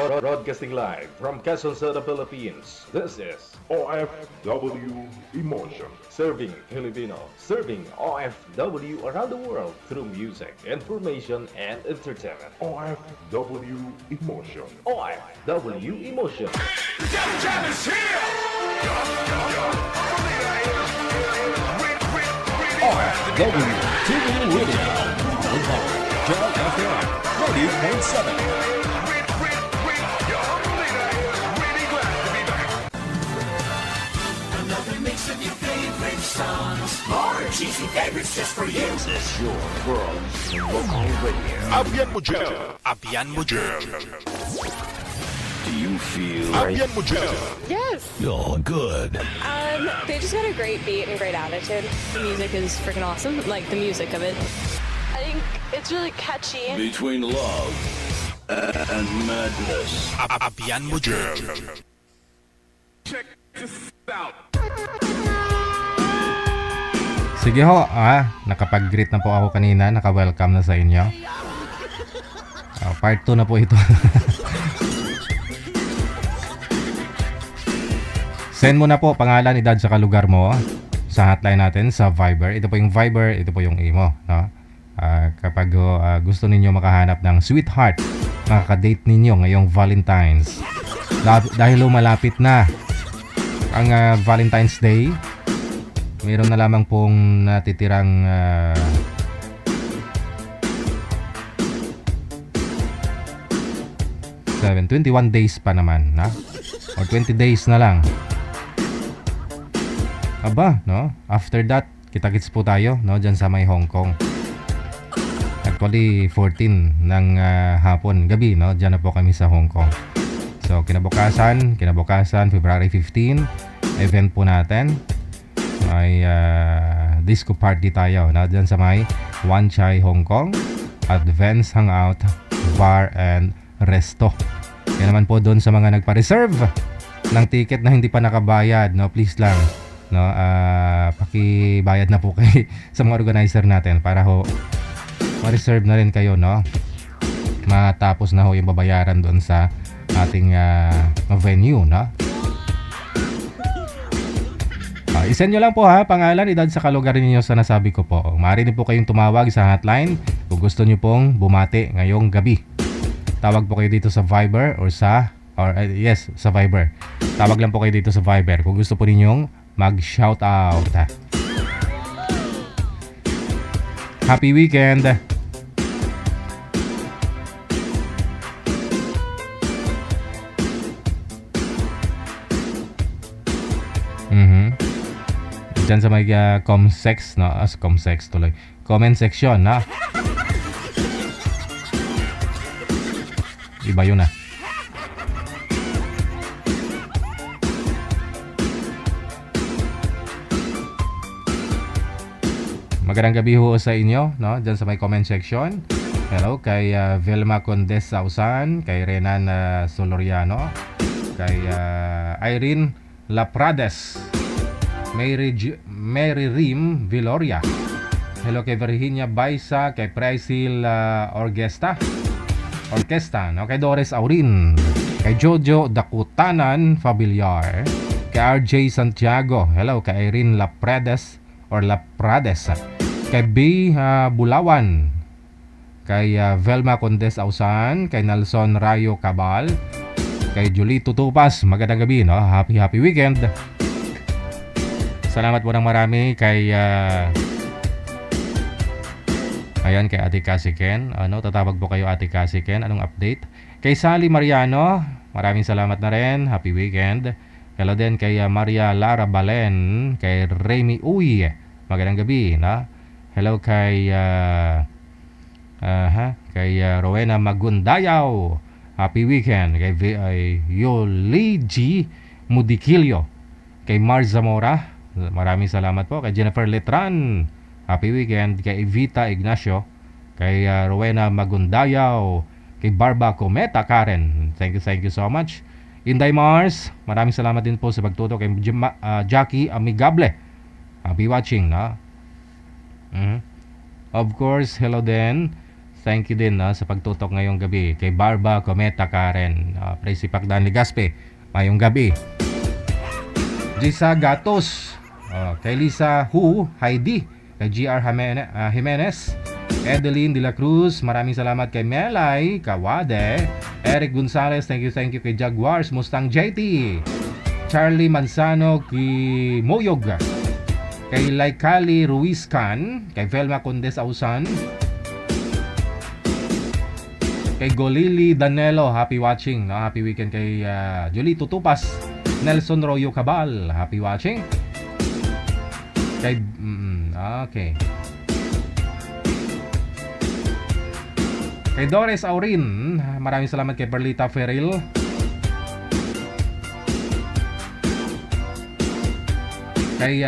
Broadcasting live from Quezon City, Philippines. This is OFW Emotion. Serving Filipino, serving OFW around the world through music, information, and entertainment. OFW Emotion. OFW Emotion. OFW TV Radio. Joy FM 90.7. Another mix of your favorite songs. More cheesy favorites just for you. This is your world local radio. Abyan mo dyan. Abyan mo dyan. Do you feel Abyan mo dyan. Yes. you're good? They just got a great beat and great attitude. The music is freaking awesome. Like the music of it. I think it's really catchy. Between love and madness. Abyan mo dyan. Check this out. Sige ho, nakapag-greet na po ako kanina, naka-welcome na sa inyo. Part 2 na po ito. Send mo na po pangalan, edad, saka lugar mo sa hotline natin sa Viber. Ito po yung Viber, ito po yung imo, no? Kapag gusto ninyo makahanap ng sweetheart, makaka-date ninyo ngayong Valentine's. Dahil malapit na ang Valentine's Day, mayroon na lamang pong natitirang 21 days pa naman, na? Or 20 days na lang. Aba, no? After that, kita-kits po tayo, no? Diyan sa may Hong Kong. Actually, 14 ng hapon, gabi, no? Diyan na po kami sa Hong Kong. So, kinabukasan, February 15, event po natin. May disco party tayo, no? Diyan sa may Wan Chai, Hong Kong. Advance Hangout, Bar and Resto. Yan naman po doon sa mga nagpa-reserve ng ticket na hindi pa nakabayad, no? Please lang, no, pakibayad na po kay sa mga organizer natin para ho ma-reserve na rin kayo, no? Matapos na ho yung babayaran doon sa ating venue, no? I-send nyo lang po pangalan, edad, sa kalugar ninyo sa nasabi ko po. Maaari din po kayong tumawag sa hotline kung gusto nyo pong bumati ngayong gabi. Tawag po kayo dito sa Viber sa Viber. Tawag lang po kayo dito sa Viber kung gusto po ninyong mag-shoutout. Happy weekend! Diyan sa may comsex, no? Comsex tuloy. Comment section, na? Iba yun, Magandang gabi ho sa inyo, no? Diyan sa may comment section. Hello kay Vilma Condes Sausan, kay Renan Soloriano, kay Irene Laprades, Mary Rim Viloria. Hello kay Virginia Baisa, kay Presil Orquesta, no? Kay Doris Aurin, kay Jojo Dakutanan Fabiliar, kay RJ Santiago. Hello kay Irene Laprades, kay B Bulawan, kay Velma Condes Ausan, kay Nelson Rayo Cabal, kay Julito Tupas. Magandang gabi, no? Happy weekend. Salamat po ng marami kay ayan, kay Ate Cassie Ken. Tatawag po kayo, Ate Cassie Ken. Anong update? Kay Sally Mariano, maraming salamat na rin. Happy weekend. Hello din kay Maria Lara Balen, kay Remy Uy. Magandang gabi, na? Hello kay Rowena Magundayaw. Happy weekend. Kay Yoligi Mudikilyo, kay Mar Zamora. Maraming salamat po. Kay Jennifer Letran, happy weekend. Kay Evita Ignacio, kay Rowena Magundayaw, kay Barba Cometa Karen. Thank you so much. Inday Mars, maraming salamat din po sa pagtuto. Kay Jackie Amigable, happy watching, no? Of course, hello din thank you din sa pagtutok ngayong gabi. Kay Barba, Cometa, Karen, Presi Pagdan Ligaspe, mayong gabi. Gisa Gatos, kay Lisa Hu, Heidi, kay GR Jimenez, Edeline De La Cruz, maraming salamat kay Melay Kawade, Eric Gonzalez, thank you kay Jaguars, Mustang JT, Charlie Manzano, kay Moyog, kay Laikali Ruiz Can, kay Velma Condes Ausan, kay Golili Danelo, happy watching, happy weekend kay Jolito Tupas, Nelson Royo Cabal, happy watching, kay okay, kay Doris Aurin, maraming salamat kay Perlita Ferril, kay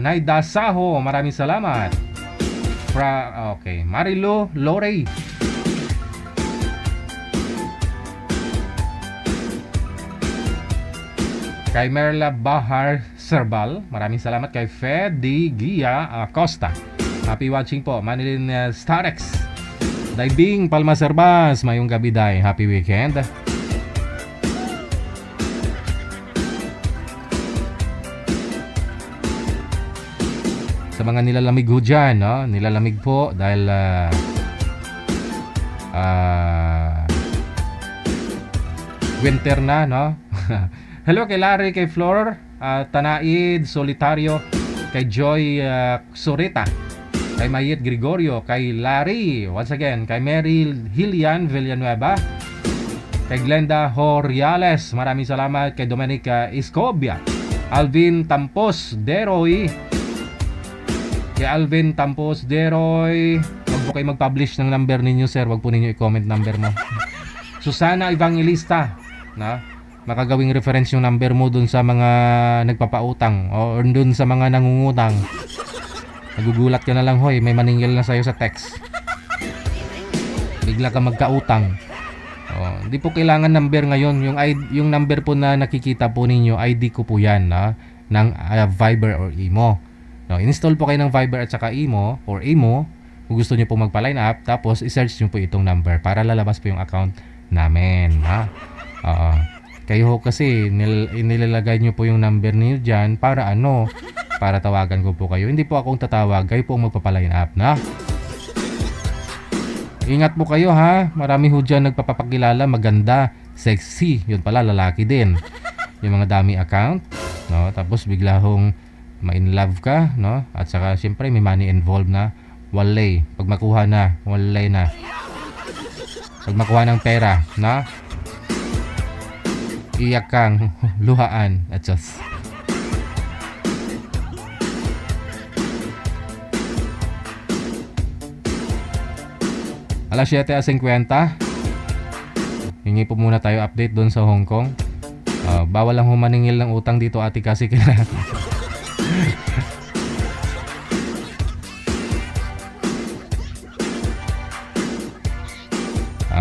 Naida Saho, maraming salamat. Okay, Marilo Lorey, kay Merla Bahar Serbal, maraming salamat. Kay Fedi Gia Acosta, happy watching po. Manilin Starex, Daibing Palma Serbas, mayong gabi day, happy weekend. Sa mga nilalamig ho dyan, nilalamig po dahil winter na, Hello kay Larry, kay Flor, Tanaid Solitario, kay Joy Soreta, kay Mayet Gregorio, kay Larry, once again, kay Mary Hilian Villanueva, kay Glenda Horiales, maraming salamat. Kay Domenica Escobia, Alvin Tampos Deroy, kay Alvin Tampos Deroy, wag po kayo mag-publish ng number ninyo, sir, wag po ninyo i-comment number mo. Susana Evangelista, makagawing reference yung number mo dun sa mga nagpapautang o dun sa mga nangungutang. Nagugulat ka na lang, hoy, may maningil na sa'yo sa text, bigla ka magkautang. Hindi po kailangan number ngayon. Yung number po na nakikita po ninyo, ID ko po yan, ng Viber or Imo. Install po kayo ng Viber at saka Imo or Imo kung gusto nyo po magpa-line up, tapos i-search nyo po itong number para lalabas po yung account namin, kayo ho kasi nilalagay nyo po yung number niyo dyan para para tawagan ko po kayo. Hindi po akong tatawag, kayo po ang magpapaline up, Ingat po kayo, marami ho dyan nagpapakilala, maganda, sexy, yun pala lalaki din, yung mga dami account, tapos bigla hong ma-in love ka, at saka siyempre may money involved na, walay, pag makuha na, walay na, pag makuha ng pera, iyak kang luhaan at just. Alas 7:50. Hingi po muna tayo update doon sa Hong Kong. Bawal lang humaningil ng utang dito, ate, kasi kailangan.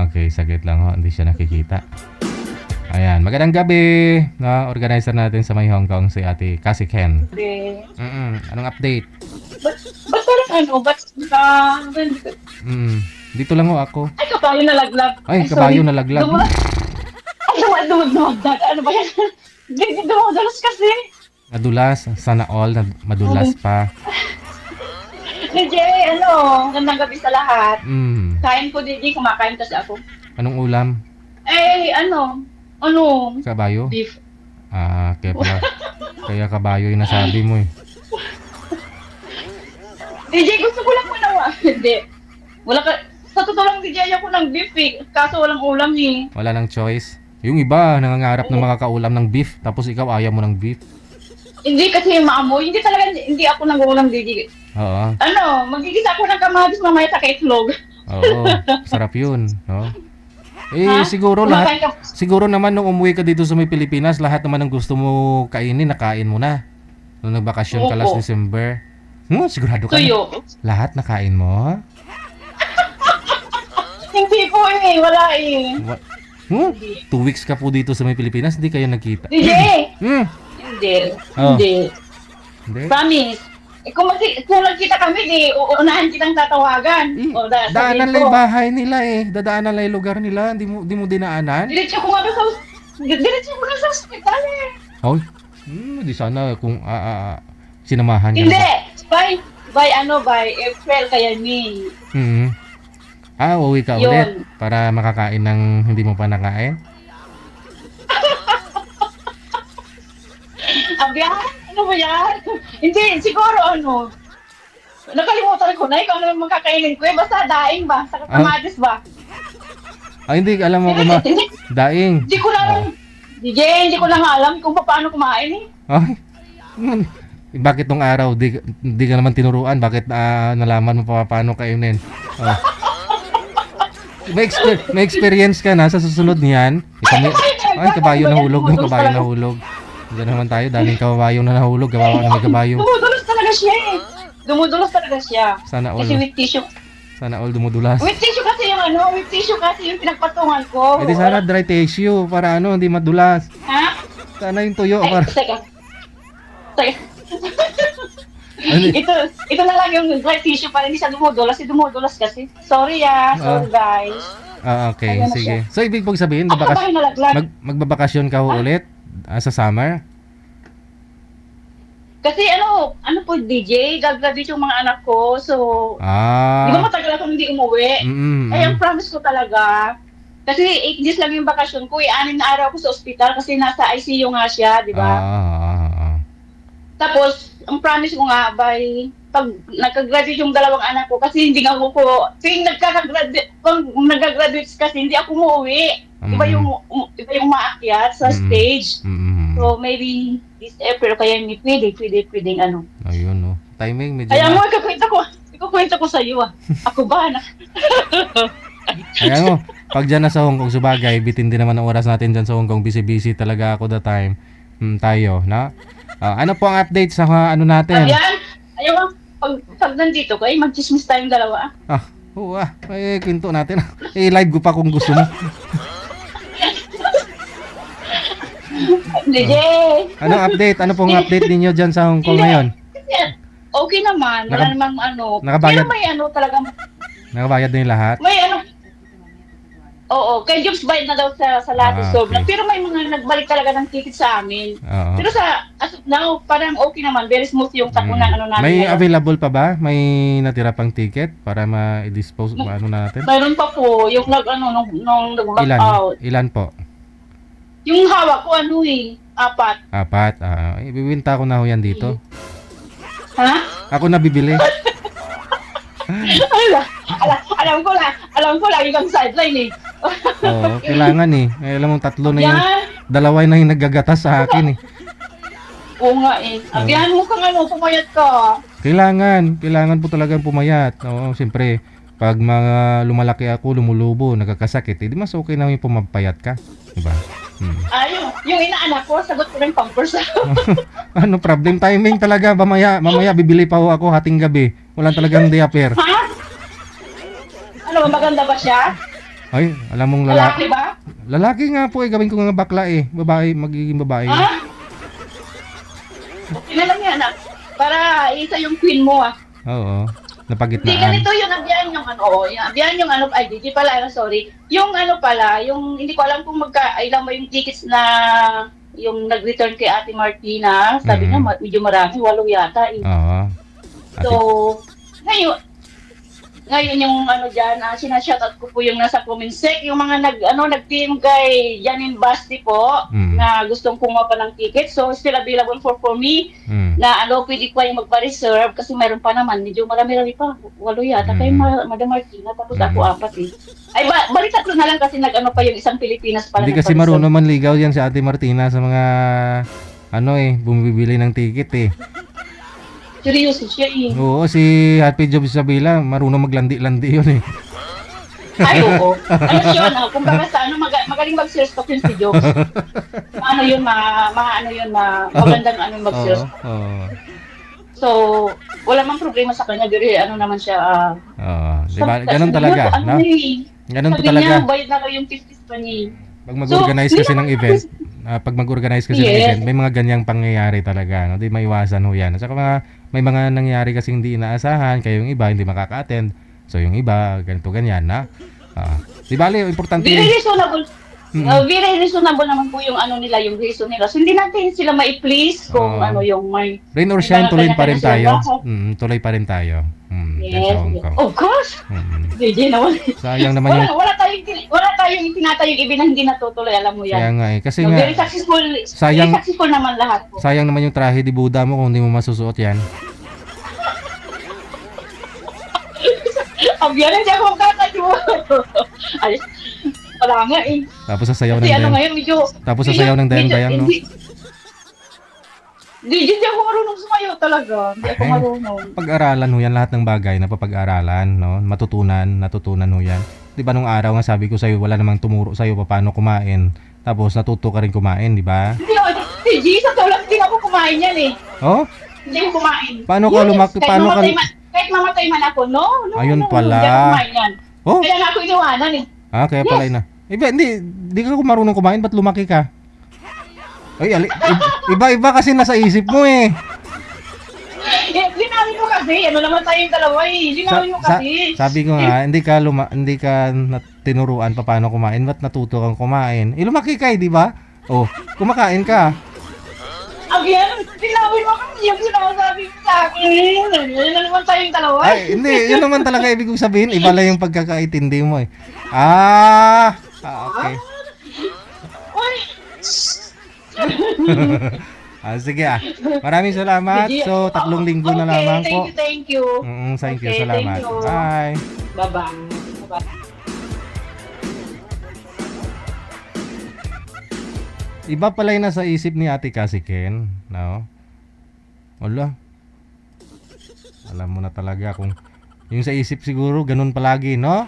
Okay, saglit lang ho, hindi siya nakikita. Ayan, magandang gabi, organizer natin sa may Hong Kong, si ate Cassie Ken. Anong update? Ba't parang Dito lang ho ako. Ay, kabayo nalaglag. Ay, kabayo nalaglag. Dumagdag. Ano ba yan? Dumadalas kasi. Madulas, sana all, madulas pa. DJ, gandang gabi sa lahat. Kain ko, DJ, kumakain kasi ako. Anong ulam? Kabayo? Beef. Kaya pala. Kaya kabayo yung nasabi mo eh. DJ, gusto ko lang hindi. Wala ka, sa totoo lang, DJ, ako ng beef eh. Kaso walang ulam eh. Wala nang choice. Yung iba, nangangarap na makakaulam ng beef, tapos ikaw ayaw mo ng beef. Hindi kasi maamoy. Hindi ako nangulam, DJ. Oo. Magigisa ako ng kamatis mamaya sa itlog. Oo, sarap yun. Siguro naman nung umuwi ka dito sa may Pilipinas, lahat naman ng gusto mo kainin, nakain mo na. Nung nagbakasyon ka last December. Sigurado ka Tuyo. Lahat nakain mo? Hindi po wala 2 weeks ka po dito sa may Pilipinas, hindi kayo nagkita. DJ! Hindi. Hindi. Promise. kung nagkita kami, di uunahan kitang tatawagan. Daanan sabihin lang ko, yung bahay nila eh. Dadaanan lang yung lugar nila. Di mo dinaanan. diretso ko nga na sa ospital eh. Hoy. Di sana kung sinamahan ka Hindi, na. by April kaya May. Uuwi ka Yun. ulit para makakain ng hindi mo pa nakain? Abyan, ano ba yan? Hindi, siguro nakalimutan ko na, ikaw naman makakainin ko eh, basta daing ba? Sa kamatis ba? Hindi, alam mo daing. Hindi ko lang, hindi ko lang alam kung paano kumain eh. Ay, bakit tong araw di ka naman tinuruan? Bakit nalaman mo pa paano kainin? Oh. May experience ka na sa susunod niyan. Ay, kabayo na hulog, kabayo na hulog. Diyan naman tayo, daming kabayo na nahulog, kawawa na may kabayo. Dumudulas talaga siya. Sana all. Kasi with tissue. Sana all dumudulas. With tissue kasi yung pinagpatungan ko. Di sana dry tissue para hindi madulas. Ha? Sana yung tuyo Ay, para. teka. Ito na lang yung dry tissue para hindi siya dumudulas. Dumudulas kasi. Sorry guys. Okay, Ayan na sige. siya. So ibig mong sabihin, Ako ba yung nalaglag? magbabakasyon ka ho ulit sa summer? Kasi ano po DJ, gagraduate yung mga anak ko. So, di ba matagal akong hindi umuwi? Ay, ang promise ko talaga. Kasi 8 days lang yung bakasyon ko. 6 na araw ako sa ospital kasi nasa ICU nga siya, di ba? Tapos, ang promise ko nga, pag nagka-graduate yung dalawang anak ko, kasi hindi nga ako tuwing nagka-graduate kasi hindi ako umuwi. Iba yung maakyat sa stage. So, maybe this April, kaya hindi pwedeng ano. Ayun, no. Timing, medyo Kaya mo, ikukwento ko sa iyo, Ako ba, Kaya mo, pag dyan na sa Hong Kong, subagay, bitin din naman ang oras natin dyan sa Hong Kong. Busy-busy talaga ako that time. Tayo, na? Ano po ang update sa natin? Ayan, ayaw pag nandito ko, mag-chismis tayong dalawa. Oo kwento natin. Live ko pa kung gusto mo. DJ! Ano update? Ano pong update ninyo dyan sa Hong Kong ngayon? Okay naman, wala namang nakabayad? Pero may talagang, Nakabayad na yung lahat? may Oo, kay Jobs bayad na daw sa lahat ng okay. Pero may mga nagbalik talaga ng ticket sa amin. Oo. Pero as of now, parang okay naman, very smooth yung takbo ng namin. May ngayon. available pa ba? May natira pang ticket para ma-dispose natin? Mayroon pa po, yung nung nag-back out. Ilan po? Yung hawak ko, 4. 4. Ibibinta ko na ho yan dito. Ha? Ako na bibili. Alam ko lang yung sideline eh. Oo, kailangan eh. Alam mo, 3 na yung, Yan. 2 na yung naggagatas sa akin eh. Oo nga eh. Abihan mo kang pumayat ka. Kailangan po talagang pumayat. Oo, siyempre, pag mga lumalaki ako, lumulubo, nagkakasakit, di mas okay na yung pumapayat ka. Diba? Yung inaanak ko, sagot ko rin pampers. Ano problem? Timing talaga. Mamaya bibili pa ho ako hating gabi. Walang talagang diaper. Ha? Ano, maganda ba siya? Ay, alam mong Lalaki ba? Lalaki nga po eh. Gawin ko nga bakla eh. Babae, magiging babae. Ha? Okay na lang yan Para isa yung queen mo Oo. Hindi, Napagitnaan. ganito yung abiyan yung ay, di pala, sorry. Yung pala, yung, hindi ko alam kung ilang ba yung tickets na, yung nag-return kay Ate Martina, sabi niya, medyo marami, 8 yata eh. Oo. So, ngayon yung dyan, sinashoutout ko po yung nasa Cominsec, yung mga nag-team kay Janine Basti po, na gustong kumuha pa ng ticket. So, still available for me, na pwede ko yung magpa-reserve kasi mayroon pa naman, medyo marami-rami pa, 8 yata, kay Madam Martina, tapos ako 4 eh. Ay, balik 3 na lang kasi pa yung isang Pilipinas pala. Hindi kasi marunong manligaw yan si Ate Martina sa mga, bumibili ng ticket eh. Seryoso siya eh. Oo, si Happy Job Isabela, marunong maglandi-landi yun eh. Ay, oo. Siya, kumbaga sa magaling mag-sales talk yun si Jobs. Magandang mag-sales talk. Oo. So, wala mang problema sa kanya, pero naman siya. Oo, diba? Ganun talaga, no? Ganun po talaga. Sabi niya, bayad na ko yung 50s pa niya. Pag mag-organize kasi ng event, may mga ganyang pangyayari talaga, no? Di maiwasan ho yan. At saka mga may mga nangyari kasing hindi inaasahan, kayo yung iba hindi makaka-attend. So yung iba, ganito ganyan na. Di bali, importante Very reasonable. Very reasonable naman po yung ano nila, yung reason nila. So hindi natin sila mai-please kung ano yung may... Rain or may shine, mga tuloy pa rin kanya-kanya tayo. sila. Tuloy pa rin tayo. Yes. Sa Hong Kong. Of course. DJ naman. Sayang naman yung... Wala tayong itinatayong ibig na hindi natutuloy, alam mo yan. Kaya nga eh. Kasi So, nga, very successful naman lahat po. sayang naman yung trahe di Buddha mo kung hindi mo masusuot yan. Ang yan, hindi ako magkatayo. Ay, wala nga eh. Tapos sasayaw ng Kasi ano dayang. ngayon, medyo... Tapos sasayaw ng dayang-dayang, no? Hindi ako marunong sumayaw talaga. Hindi ako Ay. marunong. Pag-aralan ho yan, lahat ng bagay na papag-aralan, no? Natutunan ho yan. Di ba nung araw nga sabi ko sa'yo, wala namang tumuro sa'yo paano kumain. Tapos natuto ka rin kumain, di ba? Hindi ako, DJ, sa tulad din ako kumain yan eh. Oh? Hindi ako kumain. Paano ka lumaki? Paano ka... Kahit mamatay man ako, no? Ayun pala. Hindi ako kumain yan. Oh? Kaya nga ako iniwanan eh. Kaya pala yun na. Hindi ka marunong kumain, ba't lumaki ka? Ay, iba kasi nasa isip mo eh. Linawin mo kasi, ano naman tayong dalawa eh. Linawin mo kasi. Sabi ko nga, hindi ka tinuruan pa paano kumain, ba't natuto kang kumain? Lumaki ka eh, di ba? Oh, kumakain ka. Again, linawin mo kasi yung sinasabi mo sa akin. Ano naman tayong dalawa eh. Ay, hindi, yun naman talaga ibig kong sabihin, iba lang yung pagkakaintindi mo eh. Okay. Uy, Sige Maraming salamat. So, 3 linggo na lamang po. Thank you. Thank you, Okay, salamat. thank you. Bye. Bye-bye. Bye-bye. Iba pala yung nasa isip ni Ate Cassie Ken, no? Wala. Alam mo na talaga kung yung sa isip siguro ganun palagi, no?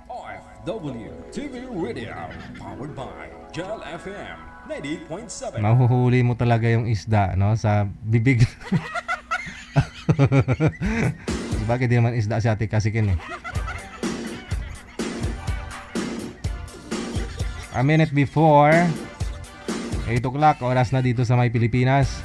OFW TV Radio, powered by Gel FM 98.7. Mahuhuli mo talaga yung isda, no? Sa bibig. Bakit di naman isda si Ate Cassie Ken eh? A minute before 8 o'clock, oras na dito sa may Pilipinas.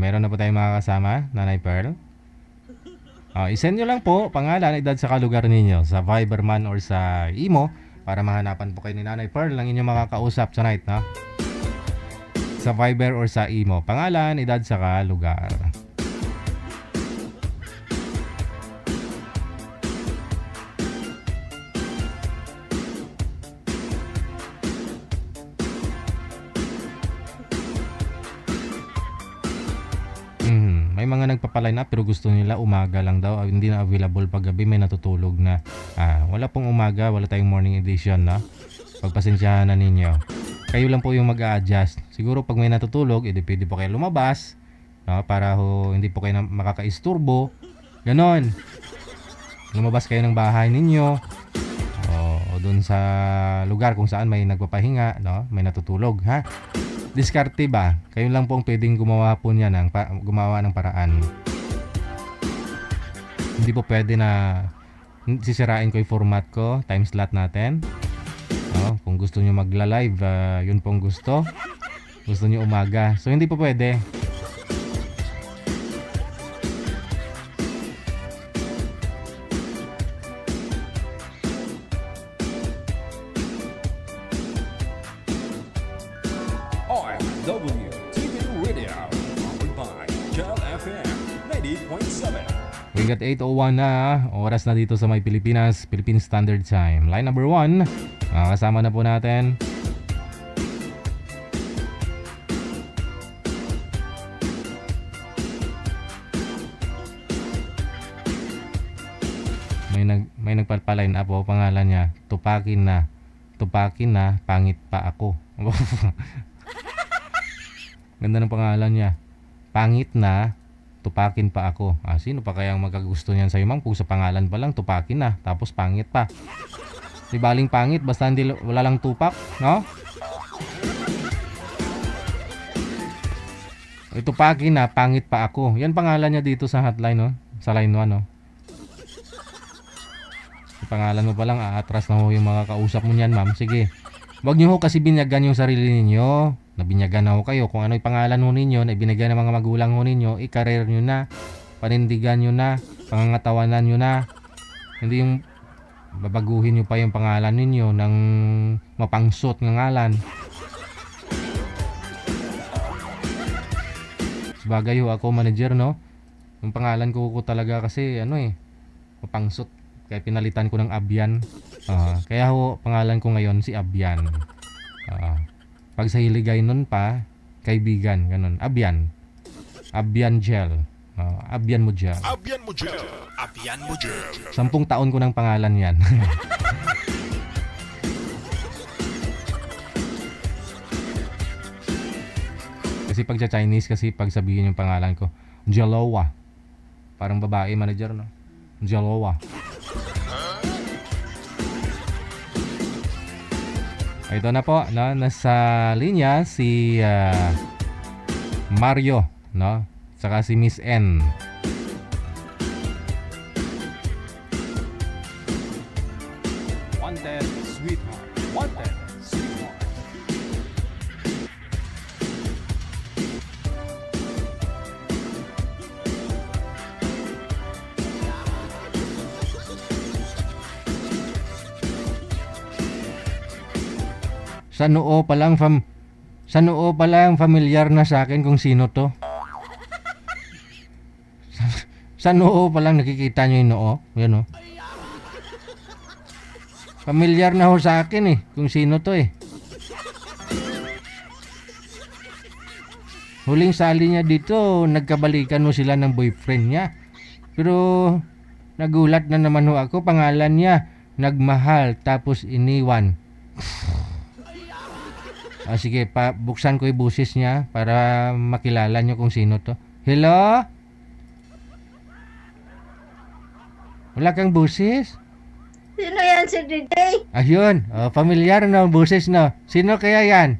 Meron na po tayong makakasama, Nanay Pearl. I-send nyo lang po pangalan, edad sa kalugar ninyo sa Viber man or sa Imo para mahanapan po kayo ni Nanay Pearl lang inyong makakausap tonight, no? Sa Viber or sa Imo, pangalan, edad sa kalugar. May mga nagpapaline up pero gusto nila umaga lang daw, hindi na available pag gabi, may natutulog na. Wala pong umaga, wala tayong morning edition, no? Pagpasensyahan na ninyo. Kayo lang po yung mag-a-adjust. Siguro pag may natutulog, pwede po kayo lumabas, no? Para hindi po kayo makakaisturbo. Ganon. Lumabas kayo ng bahay ninyo o dun sa lugar kung saan may nagpapahinga, no? May natutulog, ha? Diskarte ba? Kayo lang po ang pwedeng gumawa po niya gumawa ng paraan. Hindi po pwede na sisirain ko yung format ko, time slot natin. No? Kung gusto niyo magla-live, yun pong gusto. Gusto niyo umaga. So hindi po pwede. OFW TV Radio, powered by Gel FM 98.7. We got 8:01 na, oras na dito sa may Pilipinas, Philippine Standard Time. Line number 1, kasama na po natin. May nagpa-line up po, pangalan niya, Tupakin na, pangit pa ako. Ganda ng pangalan niya. Pangit na, Tupakin pa ako. Sino pa kayang magkagusto niyan sa'yo, ma'am? Kung sa pangalan pa lang, tupakin na. Tapos pangit pa. Di baling pangit, basta wala lang tupak, no? Tupakin na, pangit pa ako. Yan pangalan niya dito sa hotline, no? Sa line 1, no? Yung pangalan mo pa lang, aatras na ho yung mga kausap mo niyan, ma'am. Sige. Huwag niyo ho kasi binyagan yung sarili ninyo. Nabinyagan na ho kayo. Kung ano yung pangalan ho ninyo, na ibinigay ng mga magulang ho ninyo, i-career nyo na, panindigan nyo na, pangangatawanan nyo na. Hindi yung babaguhin nyo pa yung pangalan ninyo ng mapangsot ng ngalan. Sabagay ho ako manager, no? Yung pangalan ko talaga kasi mapangsot. Kaya pinalitan ko ng Abyan. Kaya ho pangalan ko ngayon si Abyan. Pag sa Hiligay nun pa, kaibigan, ganun. Abyan. Abyan Gel. Abyan mo Gel. Abyan mo gel. Abyan mo gel. 10 taon ko ng pangalan yan. Kasi pag sa Chinese, kasi pag sabihin yung pangalan ko, Jalowa. Parang babae manager, no? Jalowa. Ito na po, no? Nasa linya si Mario, no? Saka si Miss N. Wanted, sweetheart. Wanted, sweetheart. Sa noo pa lang familiar na sa akin kung sino to. Sa noo pa lang nakikita nyo yung noo. Yan o. Familiar na ho sa akin kung sino to Huling sali niya dito, nagkabalikan mo sila ng boyfriend niya. Pero nagulat na naman ho ako, pangalan niya, nagmahal tapos iniwan. Sige, buksan ko yung busis niya para makilala nyo kung sino to. Hello? Wala kang busis? Sino yan si DJ? Ayun, familiar na ang busis, no? Sino kaya yan?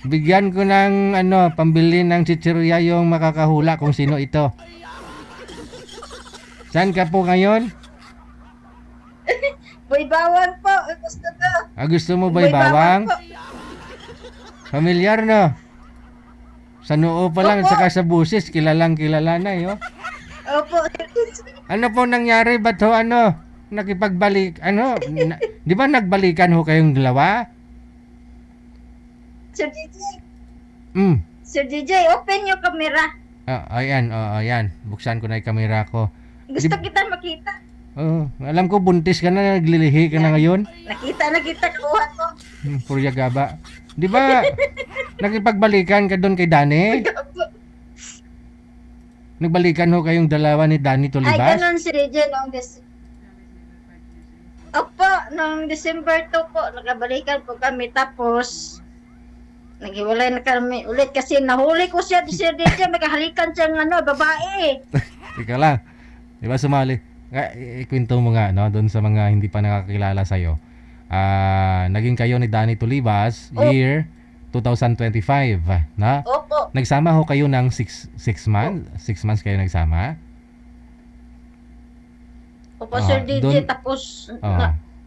Bigyan ko ng pambili ng chichirya yung makakahula kung sino ito. Saan ka po ngayon? Boy bawang po. Gusto ko. Gusto mo boy bawang? Familiar, no? Sa noo pa lang, saka sa busis, kilalang kilala na, Opo. Ano po nangyari? Ba't ho, nakipagbalik, di ba nagbalikan ho kayong dalawa? Sir DJ. Sir DJ, open yung camera. Ayan. Buksan ko na yung camera ko. Gusto kita makita. Alam ko buntis ka na, naglilihi ka na ngayon. Nakita, kuha ko. Purya gaba. Di ba nakipagbalikan ka doon kay Dani? Nagbalikan ho kayong dalawa ni Dani Tolibas? Ay, ganun si DJ noong Opo, noong December 2 po, nakabalikan po kami. Tapos, naghiwalay na kami ulit kasi nahuli ko siya, si DJ, may kahalikan siyang babae. Ika lang. Di ba sumali? Ikwento mo nga, no? Doon sa mga hindi pa nakakilala sa'yo. Naging kayo ni Dani Tolibas year 2025, na? Opo. Nagsama ho kayo ng 6 months? 6 months kayo nagsama? Opo, Sir DJ, tapos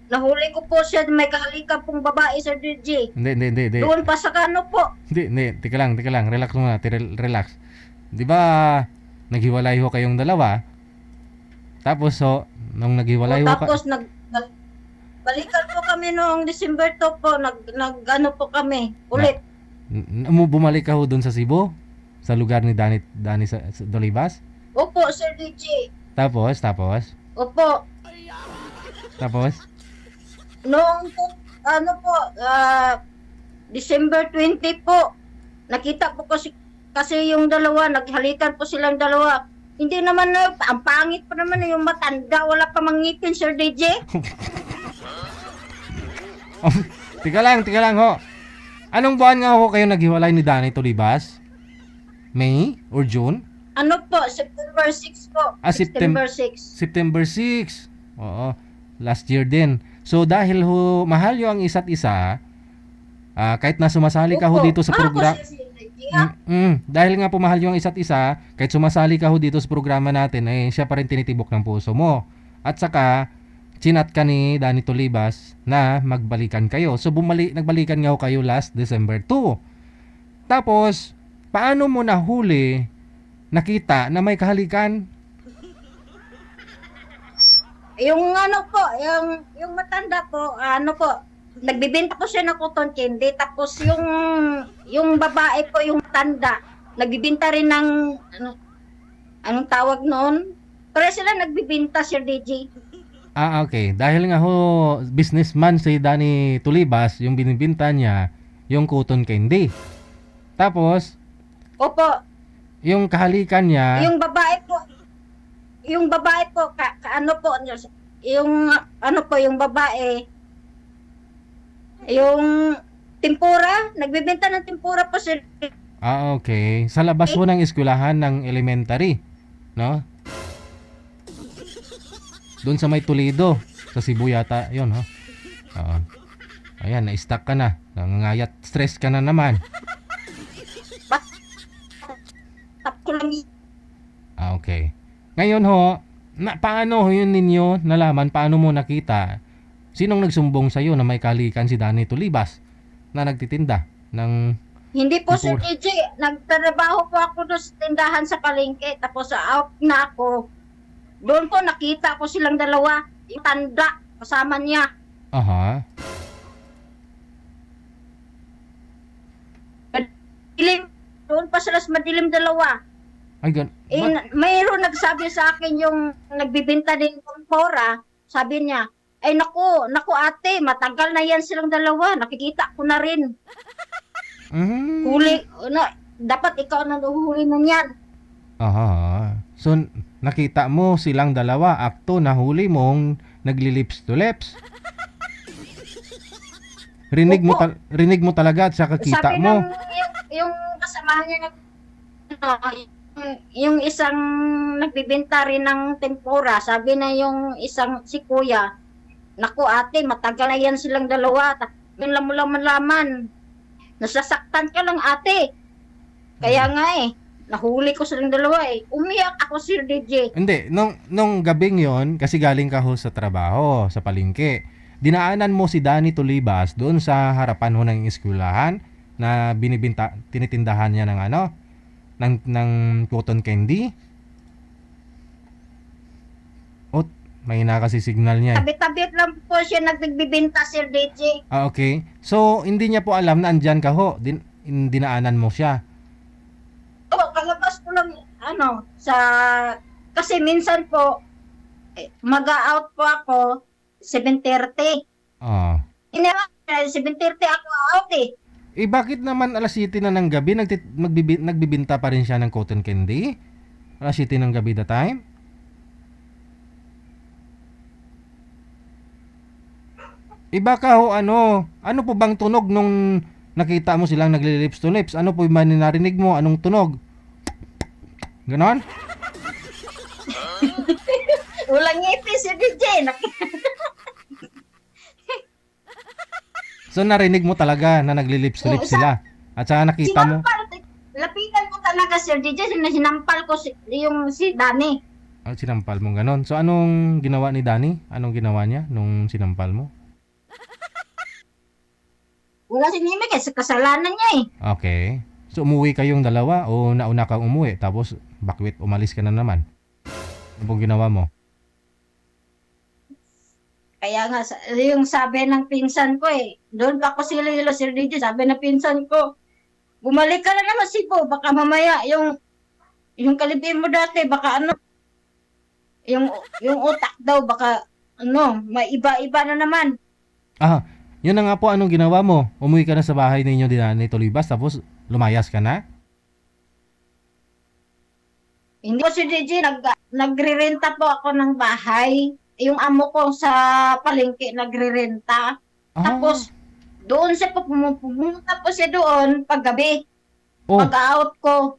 nahuli ko po siya, may kahalikan pong babae, Sir DJ. Hindi. Doon pa sa kano po. Hindi. Tika lang. Relax muna. Relax. Di ba, naghiwalay ho kayong dalawa? Tapos, nung naghiwalay ho tapos, balikan po kami noong December 2 po, po kami, ulit. Bumalik ka ho doon sa Cebu? Sa lugar ni Dani sa Tolibas? Opo, Sir DJ. Tapos? Opo. Tapos? Noong December 20 po, nakita po kasi yung dalawa, naghalikan po silang dalawa. Hindi naman ang pangit pa naman yung matanda, wala pa mangitin, Sir DJ. Tika lang ho. Anong buwan nga ho kayo naghiwalay ni Dani Tolibas? May or June? Ano po, September 6 po. September 6. September 6. Oo. Last year din. So dahil ho mahal yung ang isa't isa, kahit na sumasali ka ho Opo. dito sa programa. Ako si Reggie, Dahil nga po mahal yung isa't isa, kahit sumasali ka ho dito sa programa natin, eh siya pa rin tinitibok ng puso mo. At saka chinat ka ni Danny Tolibas na magbalikan kayo. So nagbalikan nga ho kayo last December 2. Tapos paano mo nahuli nakita na may kahalikan? Yung ano po, yung matanda po, ano po, nagbibenta po siya ng cotton candy. Tapos yung babae po, yung matanda, nagbibenta rin ng, anong tawag noon? Pero sila nagbibenta, Sir DJ. Okay. Dahil nga ho, businessman si Danny Tulibas, yung binibinta niya, yung cotton candy. Tapos, Opo, yung kahalikan niya, yung babae po, ano po, yung, ano po, yung babae, yung tempura, nagbibenta ng tempura po, Sir. okay. Sa labas ho ng eskwelahan ng elementary, no? Doon sa may Toledo, sa Cebu yata, yun, ha? Oo. Ayan, na-stuck ka na. Nangangayat, stress ka na naman. Tap ko lang Okay. Ngayon ho, paano ho yun ninyo nalaman, paano mo nakita? Sinong nagsumbong sa'yo na may kahalikan si Danny Tulibas na nagtitinda ng... Hindi po, Sir Tempura. DJ. Nagtrabaho po ako doon sa tindahan sa palengke. Tapos out na ako. Doon po nakita ko silang dalawa. Yung tanda, kasama niya. Aha. Madilim. Doon pa sila sa madilim dalawa. Ay, Mayroon nagsabi sa akin yung nagbibinta din ng pora. Sabi niya, ay naku ate, matagal na yan silang dalawa. Nakikita ko na rin. Huli, dapat ikaw na huli na yan. Aha. So, nakita mo silang dalawa, akto, nahuli mong nagli-lips to lips. Rinig mo talaga at saka kita Sabi mo. yung kasamahan niya yung isang nagbibenta rin ng tempura, sabi na yung isang si kuya, naku ate, matagal na yan silang dalawa. Yun lang mo lang malaman. Nasasaktan ka lang ate. Kaya nga nahuli ko silang dalawa Umiyak ako, Sir DJ. Hindi, nung gabing yon kasi galing ka ho sa trabaho, sa palengke. Dinaanan mo si Danny Tulibas doon sa harapan ho ng eskwelahan na tinitindahan niya ng ng cotton candy. May kasi signal niya. Tabi-tabi lang po siya nagbibinta, Sir DJ. Okay. So, hindi niya po alam na andyan ka ho. Dinaanan mo siya. Kalabas ko lang, kasi minsan po, mag-out po ako, 7:30. Ah. 7:30 ako out bakit naman alas 7 na ng gabi, nagbibinta pa rin siya ng cotton candy? Alas 7 ng gabi the time? Baka ho ano po bang tunog nung nakita mo silang nagli-lips to lips? Ano po yung narinig mo? Anong tunog? Ganon? Walang ngipis si DJ. So narinig mo talaga na nagli-lips to lips sila? At saka nakita mo? Lapitan ko talaga, Sir DJ. Sinampal ko yung si Danny. Sinampal mo ganon. So anong ginawa ni Danny? Anong ginawa niya nung sinampal mo? Wala sinimik sa kasalanan niya Okay. So umuwi kayong dalawa o nauna kang umuwi tapos bakwit umalis ka na naman? Ano pong ginawa mo? Kaya nga, yung sabi ng pinsan ko doon pa ako sila Sir DJ, sabi ng pinsan ko, bumalik ka na naman Cebu, baka mamaya yung kalibin mo dati, baka yung utak daw, baka may iba-iba na naman. Yun na nga po, anong ginawa mo? Umuwi ka na sa bahay ninyo ni Tolibas tapos lumayas ka na? Hindi ko, Sir DJ, nagre-renta po ako ng bahay. Yung amo ko sa palengke nagre-renta. Tapos doon siya pumunta po siya doon paggabi. Pag-out ko.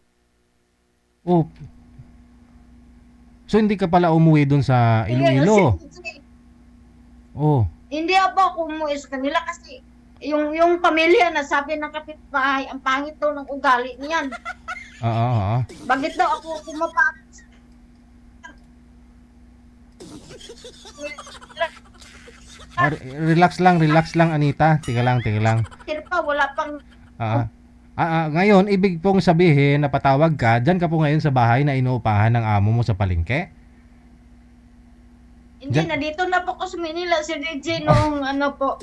So hindi ka pala umuwi dun sa Iloilo. Oh. Hindi ako umuwi sa kanila kasi yung pamilya na sabi ng kapitbahay, ang pangit daw ng ugali niyan. Oo. Bakit daw ako pumapasok? Relax lang Anita. Tika lang. Sir pa, wala pang... Ngayon, ibig pong sabihin na patawag ka, dyan ka po ngayon sa bahay na inuupahan ng amo mo sa palengke? Hindi, nandito na po ko sa Manila, si DJ, noong ano po,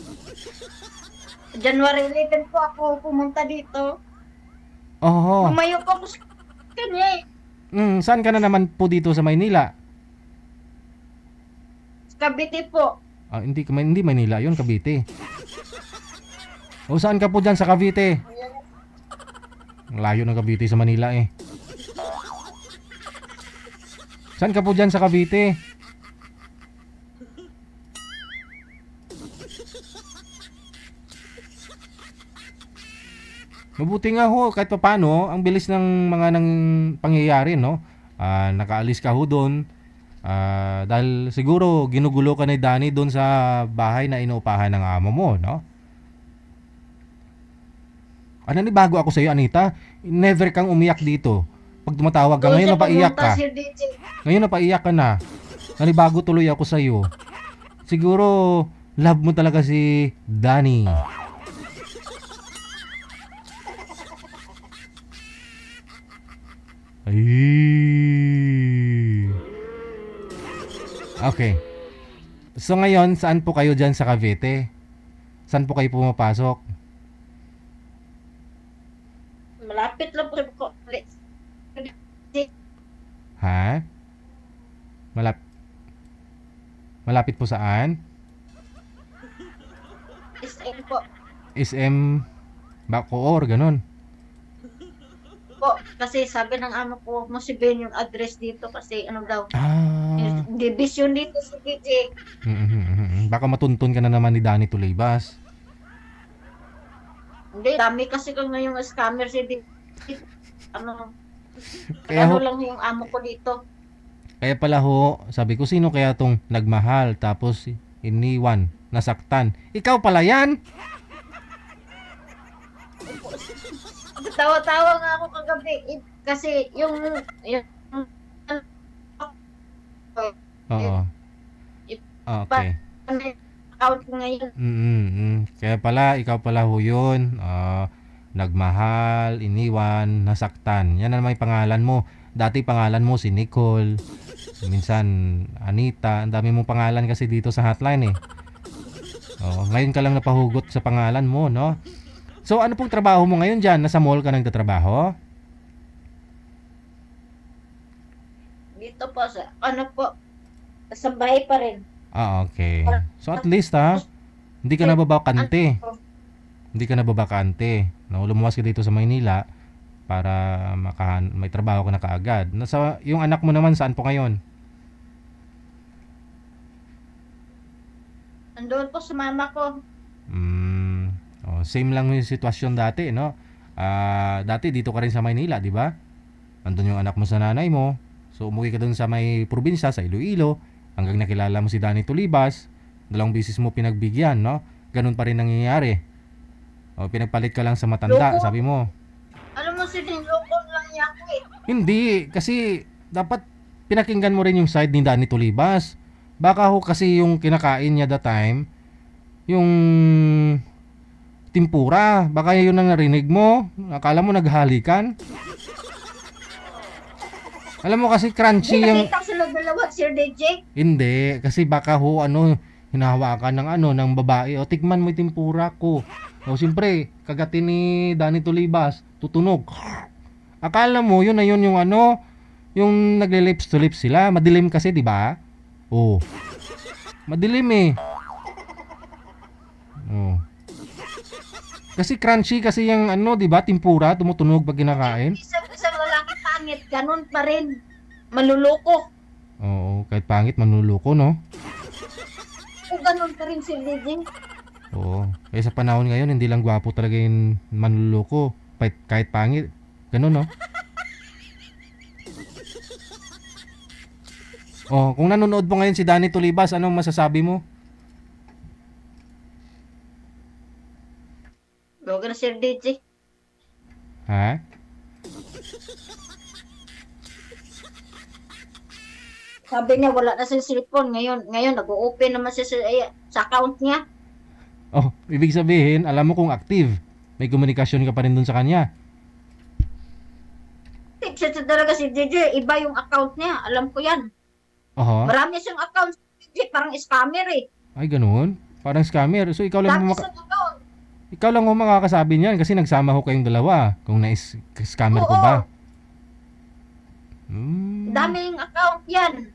January 11 po ako pumunta dito. Oo. Lumayo po ako sa kanya Saan ka na naman po dito sa Maynila? Sa Cavite po. Hindi Maynila, yun Cavite. O saan ka po dyan sa Cavite? Ang layo ng Cavite sa Manila eh. Saan ka po dyan sa Cavite? Mabuti nga ho, kahit pa paano, ang bilis ng mga nang pangyayari, no? Nakaalis ka ho doon. Dahil siguro ginugulo ka ni Danny doon sa bahay na inuupahan ng amo mo, no? Bago ako sa iyo, Anita. Never kang umiyak dito. Pag tumatawag ka, ngayon napaiyak ka. Ngayon napaiyak ka na. Bago tuloy ako sa iyo. Siguro love mo talaga si Danny. Ay. Okay. So ngayon, saan po kayo dyan sa Cavite? Saan po kayo pumapasok? Malapit lang po ko. Ha? Malapit po saan? SM po. SM Bacoor, ganun. Po, kasi sabi ng amo ko, mo sabihin yung address dito kasi ano daw. Division dito sa DJ. Baka matuntun ka na naman ni Danny Tulibas. Hindi, dami kasi kung ngayong scammer si DJ. Kaya Ano lang yung amo ko dito. Kaya pala ho, sabi ko, sino kaya tong nagmahal tapos iniwan, nasaktan? Ikaw pala yan! Tawa-tawa nga ako kagabi kasi yung Oo. Okay. Account ko ngayon. Kaya pala, ikaw pala ho yun. Nagmahal, iniwan, nasaktan. Yan ang may pangalan mo. Dati pangalan mo si Nicole. Minsan Anita. Ang dami mong pangalan kasi dito sa hotline eh. Ngayon ka lang napahugot sa pangalan mo, no? So ano pong trabaho mo ngayon dyan? Nasa mall ka nagtatrabaho? Dito po sa, sa bahay pa rin. Okay. So at least hindi ka nababakante. Hindi ka nababakante. No, lumuwas ka dito sa Maynila para may trabaho ka na kaagad. Yung anak mo naman, saan po ngayon? Andun po sa mama ko. Same lang yung sitwasyon dati, no? Dati dito ka rin sa Maynila, di ba? Andun yung anak mo sa nanay mo. So umuwi ka dun sa may probinsya, sa Iloilo, hanggang nakilala mo si Danny Tulibas. 2 beses mo pinagbigyan, no? Ganun pa rin nangyayari. Pinagpalit ka lang sa matanda, sabi mo. Alam mo, loko lang niya ako eh. Hindi, kasi dapat pinakinggan mo rin yung side ni Danny Tulibas. Baka ho kasi yung kinakain niya that time, yung tempura, baka yun ang narinig mo. Akala mo naghalikan. Alam mo kasi crunchy yung... Nakita sila dalawa, Sir DJ? Hindi, kasi baka ho hinahawakan ng babae. Tikman mo yung tempura ko. Siyempre, kagatin ni Danny Tulibas, tutunog. Akala mo yun na yun yung yung nagle-lips to lips sila. Madilim kasi, di ba? Madilim eh. Kasi crunchy kasi yung di ba, tempura, tumutunog pag kinakain. Isang lalaki pangit, ganun pa rin. Manluloko. Oo, kahit pangit, manluloko, no? Ganun pa rin si DJ. Oo. Kaya sa panahon ngayon, hindi lang gwapo talaga yung manluloko. Kahit pangit. Ganun, no? Oh, kung nanonood po ngayon si Danny Tulibas, anong masasabi mo? Huwag na Sir DJ. Ha? Sabi niya wala na sa cellphone. Ngayon nag-open naman siya sa account niya. Oh, ibig sabihin, alam mo kung active. May komunikasyon ka pa rin dun sa kanya. Siya talaga si DJ, iba yung account niya. Alam ko yan. Oho. Marami siyang account si DJ, parang scammer eh. Ay, ganun? Parang scammer. So, ikaw lang Dami mo siyang account. ikaw lang mo makakasabi niyan kasi nagsama ho kayong dalawa. Kung na-scammer ko Oo. ba? Daming account yan.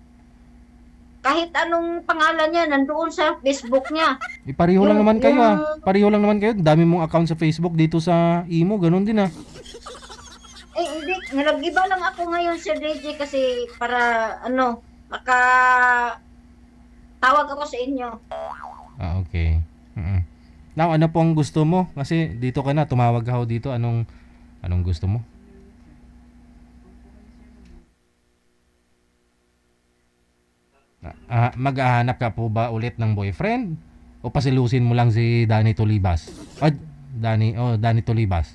Kahit anong pangalan niya, nandoon sa Facebook niya. Pareho lang Yung- naman kayo yung- Pareho lang naman kayo. Dami mong account sa Facebook dito sa Imo. Ganun din Eh, hindi. Nag-iba lang ako ngayon, Sir DJ, kasi para, tawag ako sa inyo. Okay. Now, ano po ang gusto mo? Kasi dito ka na, tumawag ka ho dito. Anong gusto mo? Maghahanap ka po ba ulit ng boyfriend? O pasilusin mo lang si Danny Tulibas? Danny Tulibas.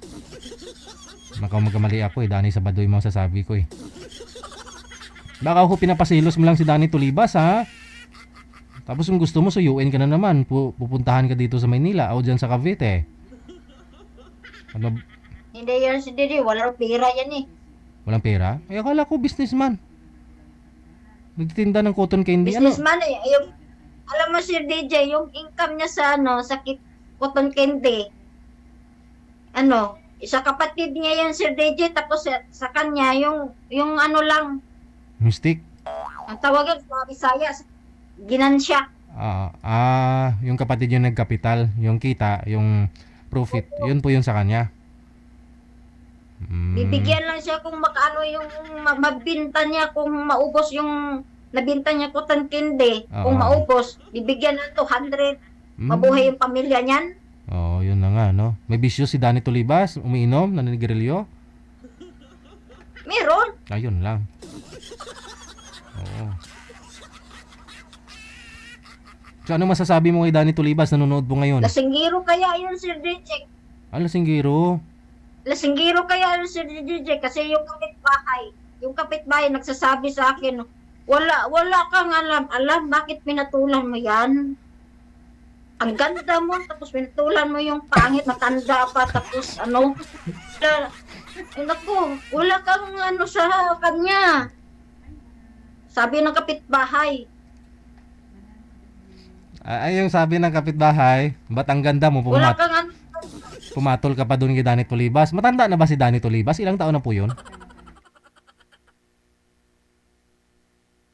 Magkamali ako Danny Sabadoy mo sasabi ko eh. Baka ako pinapasilos mo lang si Danny Tulibas ha? Tapos kung gusto mo suyuin ka na naman, pupuntahan ka dito sa Maynila o dyan sa Cavite. Ano? Hindi yan, Sir DJ. Walang pera yan eh. Walang pera? Ay, akala ko businessman. Nagtitinda ng cotton candy. Businessman eh. Alam mo, Sir DJ, yung income niya sa cotton candy, isa kapatid niya yan, Sir DJ, tapos sa kanya, yung lang, Mystic? ang tawagan sa Bisaya, ginansya. Yung kapatid yung nagkapital, yung kita, yung profit, yun po yung sa kanya. Bibigyan lang siya kung makaano yung mabinta niya, kung maubos yung nabinta niya cotton candy, kung maubos, bibigyan ng 200, mabuhay yung pamilya niyan. Oo, yun na nga, no? May bisyo si Danny Tulibas, umiinom, naninigarilyo? Meron. Ayun lang. Oo. So, ano masasabi mo kay Danny Tulibas, nanonood po ngayon? Lasinggiro kaya yun, Sir DJ. Lasinggiro? Lasinggiro kaya yun, Sir DJ, kasi yung kapitbahay nagsasabi sa akin, wala kang alam bakit pinatulan mo yan? Ang ganda mo, tapos pinatulan mo yung pangit, matanda pa, tapos wala kang sa kanya. Sabi ng kapitbahay. Ay, yung sabi ng kapitbahay, ba't ang ganda mo, Wala kang pumatol ka pa doon kay Danny Tulibas. Matanda na ba si Danny Tulibas? Ilang taon na po yun?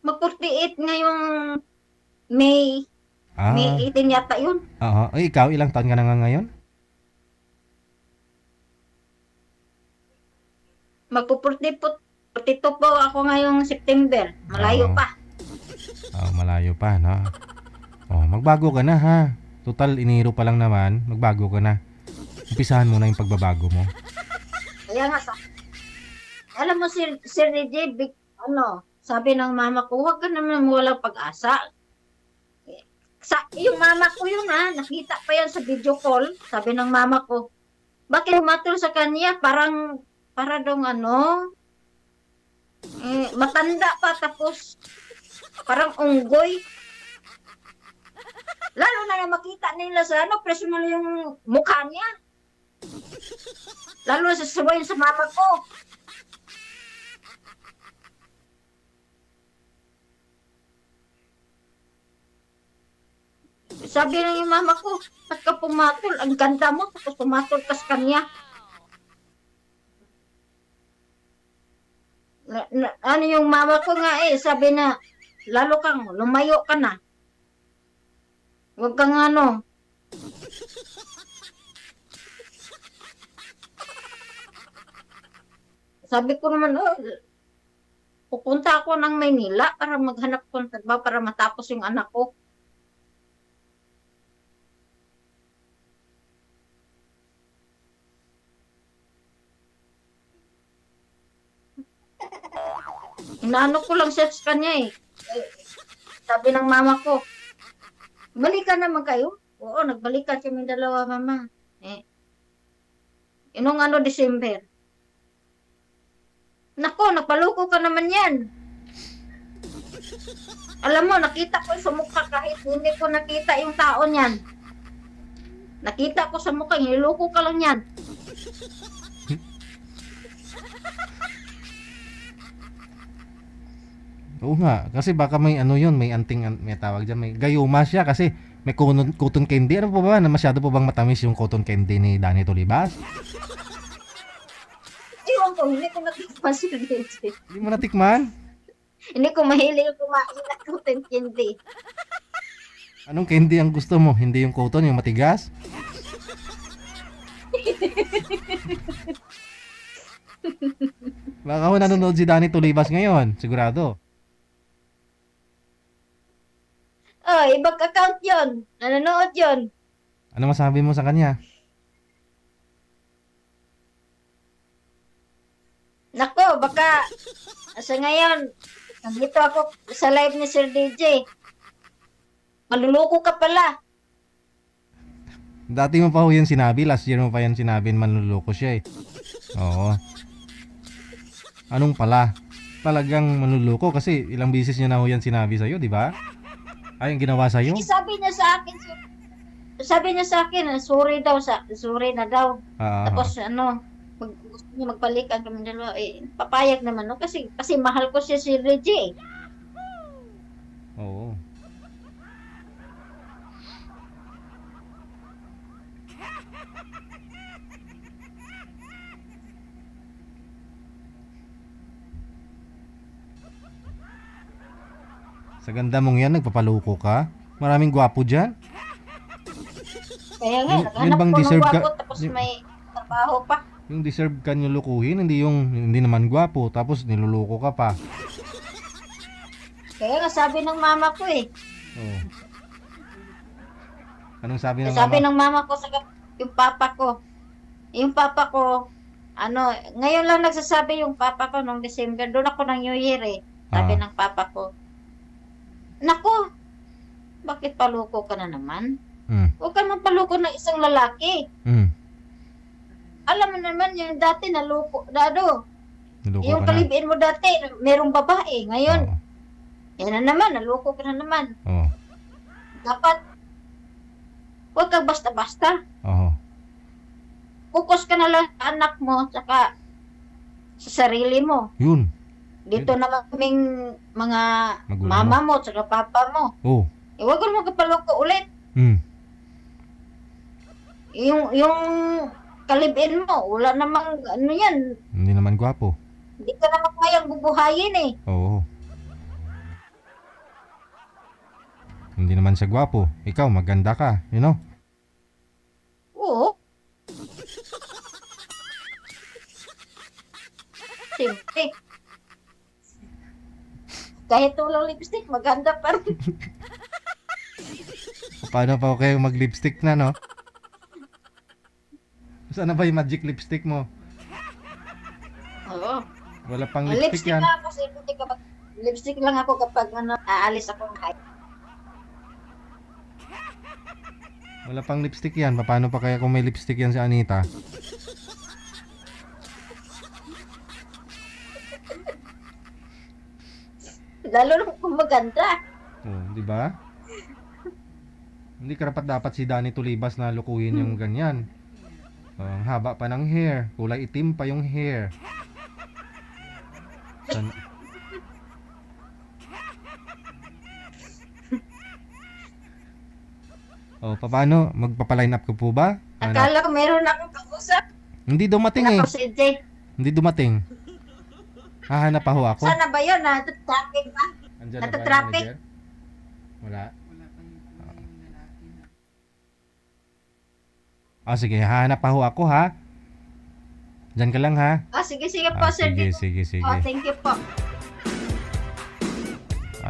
Mag-48 ngayong May 18 yata yun. Oo. Ay, ikaw, ilang taon ka na nga ngayon? Mag-42 po ako ngayong September. Malayo pa. Malayo pa, no? Magbago ka na, ha? Total, iniro pa lang naman. Magbago ka na. Umpisahan mo na yung pagbabago mo. Kaya nga, alam mo, Sir DJ, sabi ng mama ko, huwag ka naman walang pag-asa. Yung mama ko yun nakita pa yan sa video call. Sabi ng mama ko, bakit humatol sa kanya? Para dong matanda pa, tapos parang unggoy. Lalo na makita nila sa personal yung mukha niya. Lalo na sasabayin sa mama ko. Sabi lang yung mama ko, ba't ka pumatol? Ang ganda mo, tapos pumatol ka sa kanya. Yung mama ko nga sabi na, lalo kang, lumayo ka na. Huwag kang Sabi ko naman, pupunta ako ng Maynila para maghanap ko ng trabaho para matapos yung anak ko. Inaano ko lang siya sa kanya Sabi ng mama ko, balikan naman kayo. Oo, nagbalikan kami dalawa, mama. Inong December. Nako, napaloko ka naman yan. Alam mo, nakita ko sa mukha kahit hindi ko nakita yung tao niyan. Nakita ko sa mukha, niloko ka lang yan. Oo nga, kasi baka may yun, may may tawag dyan, may gayuma siya kasi may cotton candy. Ano po ba, na masyado po bang matamis yung cotton candy ni Danny Tolibas? Ewan ko, hindi ko natikman si DJ. Hindi mo natikman? Hindi ko mahilig kumain ng cotton candy. Anong candy ang gusto mo? Hindi yung cotton, yung matigas? Baka ako nanonood si Danny Tolibas ngayon, sigurado. Oh, ibang account yon. Nanonood yon. Ano masabi mo sa kanya? Nako, baka sa ngayon, nandito ako sa live ni Sir DJ. Maluloko ka pala. Dati mo pa ho yan sinabi, last year mo pa yan sinabi, manluloko siya eh. Oo. Anong pala? Talagang manluloko kasi ilang beses niya na ho yan sinabi sa'yo, di ba? Ay, ang ginawa sa'yo? Sabi niya sa akin, sorry na daw. Tapos gusto niya magbalikan kami dalawa. Papayag naman, no? Kasi mahal ko siya si Reggie. Oo. Sa ganda mong yan, nagpapaloko ka? Maraming gwapo dyan? Kaya nga, Yun bang naghanap ko ng deserve gwapo ka- tapos may trabaho pa. Yung deserve ka nilulukuhin, hindi naman gwapo, tapos niluloko ka pa. Kaya nga sabi ng mama ko eh. Oo. Anong sabi ng Sabi mama? ng mama ko sa yung papa ko. Yung papa ko, ngayon lang nagsasabi yung papa ko nung December. Doon ako ng New Year eh. Sabi ng papa ko, Nako, bakit paloko ka na naman? Huwag ka naman paloko ng isang lalaki. Alam mo naman, yung dati naloko, yung kalibin mo dati, merong babae. Ngayon, yan na naman, naloko ka na naman. Dapat, huwag kang basta-basta. Focus ka na lang sa anak mo, saka sa sarili mo. Yun. Dito naman kaming mga Magulang mama mo, saka papa mo. Oh. Huwag ka naman kapaloko ulit. Yung kalibin mo, wala namang yan. Hindi naman gwapo. Hindi ka naman kayang bubuhayin eh. Oo. Hindi naman siya gwapo. Ikaw, maganda ka, you know? Oo. Siyempre. Kahit walang lipstick, maganda pa rin. Paano pa kayo mag-lipstick na, no? Saan na ba yung magic lipstick mo? Oo. Wala pang lipstick yan. Lang ako, lipstick lang ako kapag aalis ako ng hike. Wala pang lipstick yan. Paano pa kaya kung may lipstick yan si Anita? Lalo na kung maganda. Oh, di ba? Hindi karapat dapat si Danny Tolibas na lukuhin yung ganyan. Ang haba pa ng hair, kulay itim pa yung hair. Paano? Magpapaline up ko po ba? Akala ko meron akong kausap. Hindi dumating eh. Si Jay. Hindi dumating. Hahanap pa ho ako. Sana ba yun? Natatraffic ba? Andyan na ba yung Natatraffic? manager? Wala. Sige, hahanap pa ho ako ha. Diyan ka lang ha. Sige po, Sir Jay. Sige. Thank you po.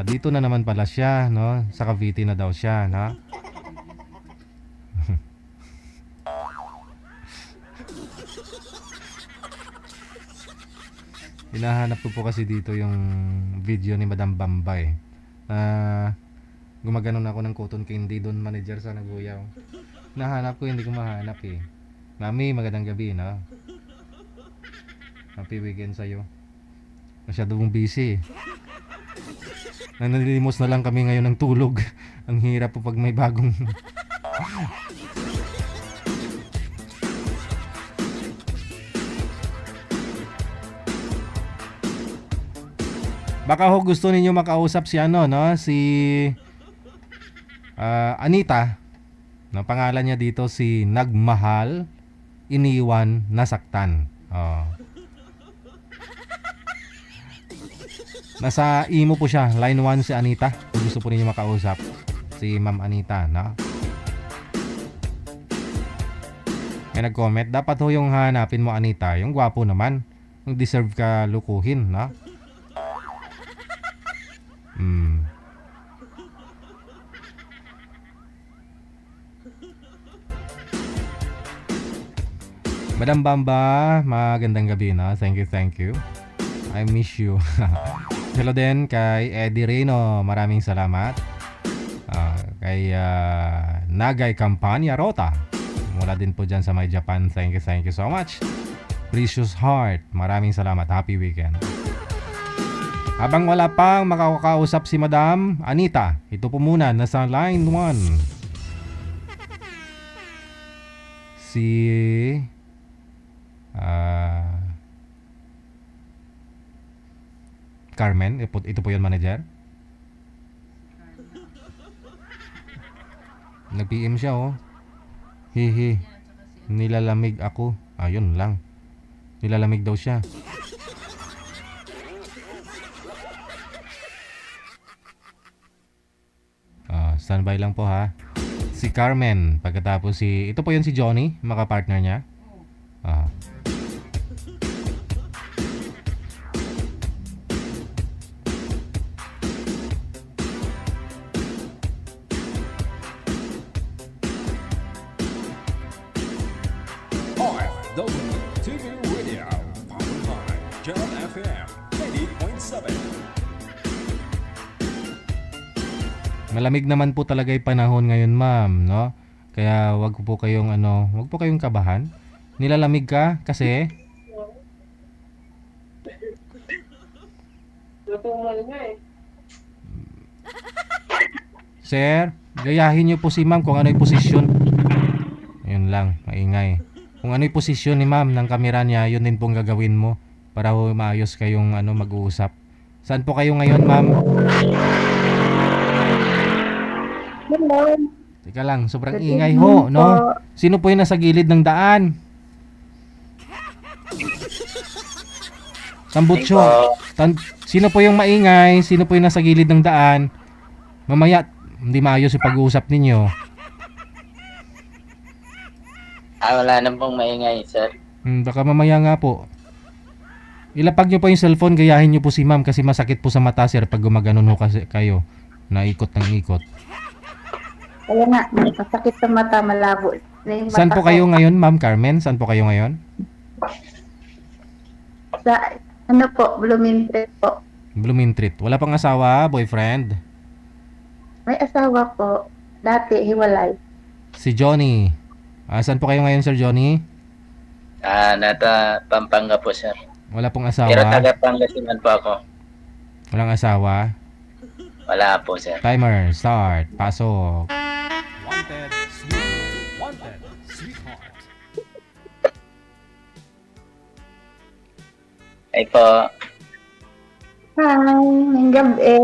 Dito na naman pala siya, no? Sa Cavite na daw siya, no? Hinahanap ko po kasi dito yung video ni Madam Bambay. Gumaganon ako ng cotton candy doon, manager sa Naguyaw. Nahanap ko, hindi ko mahanap eh. Mami, magandang gabi, no? Happy weekend sa'yo. Masyado mong busy eh. Nanilimos na lang kami ngayon ng tulog. Ang hirap po pag may bagong... Baka ho gusto ninyo makausap si ano, no? Si Anita. No, pangalan niya dito si Nagmahal, Iniwan, Nasaktan. Oh. Nasa imo po siya, line 1 si Anita. Kung gusto po ninyo makausap si Ma'am Anita, no? May nag-comment, dapat ho yung hanapin mo, Anita, yung gwapo naman. Yung deserve ka lukuhin, no? Madam Bamba, magandang gabi, no? Thank you. I miss you. Hello din kay Eddie Reno, maraming salamat. Kay Nagay Campania Rota, mula din po dyan sa may Japan. Thank you so much. Precious Heart, maraming salamat. Happy weekend. Habang wala pang makakausap si Madam Anita, ito po muna, nasa line 1 si Carmen. Ito po yun, manager. Nag-PM siya, oh. Hihi, nilalamig ako. Ayun lang, nilalamig daw siya. Standby lang po, ha. Si Carmen, pagkatapos ito po yun si Johnny, makapartner niya. OFW TV Radio, powered by Jam FM 80.7. Malamig naman po talaga yung panahon ngayon, ma'am, no? Kaya wag po kayong kabahan. Nilalamig ka kasi Sir, gayahin niyo po si ma'am kung ano yung posisyon. Yun lang, maingay. Kung ano yung posisyon ni ma'am ng kamera niya, yun din pong gagawin mo para ho maayos kayong mag-uusap. Saan po kayo ngayon, ma'am? Hello. Teka lang, sobrang ingay ho, no? Sino po yung nasa gilid ng daan? Tambutso. Sino po yung maingay? Sino po yung nasa gilid ng daan? Mamaya, hindi maayos yung pag-uusap ninyo. Wala nang pong maingay, sir. Baka mamaya nga po. Ilapag nyo po yung cellphone, gayahin nyo po si ma'am kasi masakit po sa mata, sir, pag gumaganon ho kasi kayo. Naikot ng ikot. Kaya nga, masakit sa mata, malabo. Saan po kayo ngayon, Ma'am Carmen? Saan po kayo ngayon? Sa, Blooming Street po. Blooming Street. Wala pang asawa, boyfriend? May asawa po. Dati, hiwalay. Si Johnny. Saan po kayo ngayon, Sir Johnny? Nata Pampanga po, sir. Wala pong asawa? Pero taga Pangasinan po ako. Walang asawa? Wala po, sir. Timer, start. Pasok. Wanted Sweetheart. Ay po. Hi, ng gabi.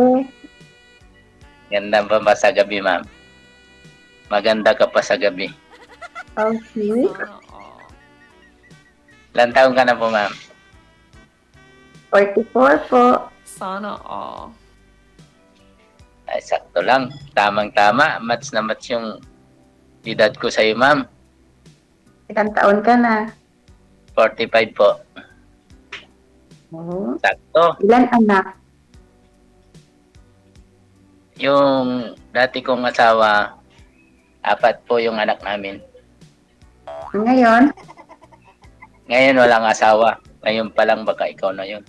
Ganda pa ba sa gabi, ma'am? Maganda ka pa sa gabi. Okay. Ilan taon ka na po, ma'am? 44 po. Sana all. Ay, sakto lang. Tamang-tama. Match na match yung edad ko sa'yo, ma'am. Ilang taon ka na? 45 po. Oh. Sakto. Ilan anak? Yung dati kong asawa, 4 po yung anak namin. Ngayon? Ngayon walang asawa. Ngayon pa lang baka ikaw na yun.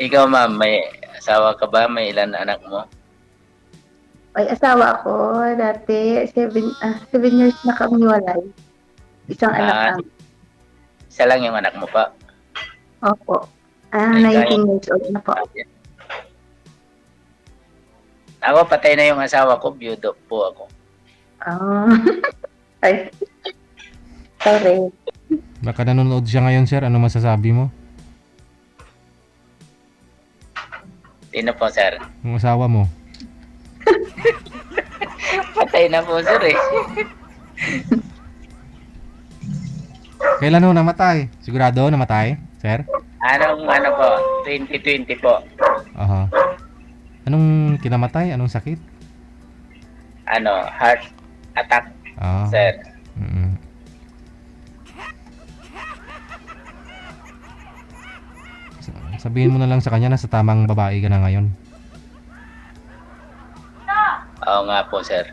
Ikaw, ma'am, may asawa ka ba? May ilan anak mo? May asawa ako dati. 7 years na kami walay. Isang anak lang. Isa lang yung anak mo pa? Opo. Ay, 19 years old na po. Ako, patay na yung asawa ko. Biyudo po ako. Ay. Sorry. Baka nanonood siya ngayon, sir. Ano masasabi mo? Sino po, sir? Yung asawa mo. Patay na po, sir eh. Kailan ho namatay? Sigurado namatay, sir? Ano po? 2020 po. Aha. Anong kinamatay? Anong sakit? Heart attack, sir. Sabihin mo na lang sa kanya na sa tamang babae ka na ngayon. Oo nga po, sir.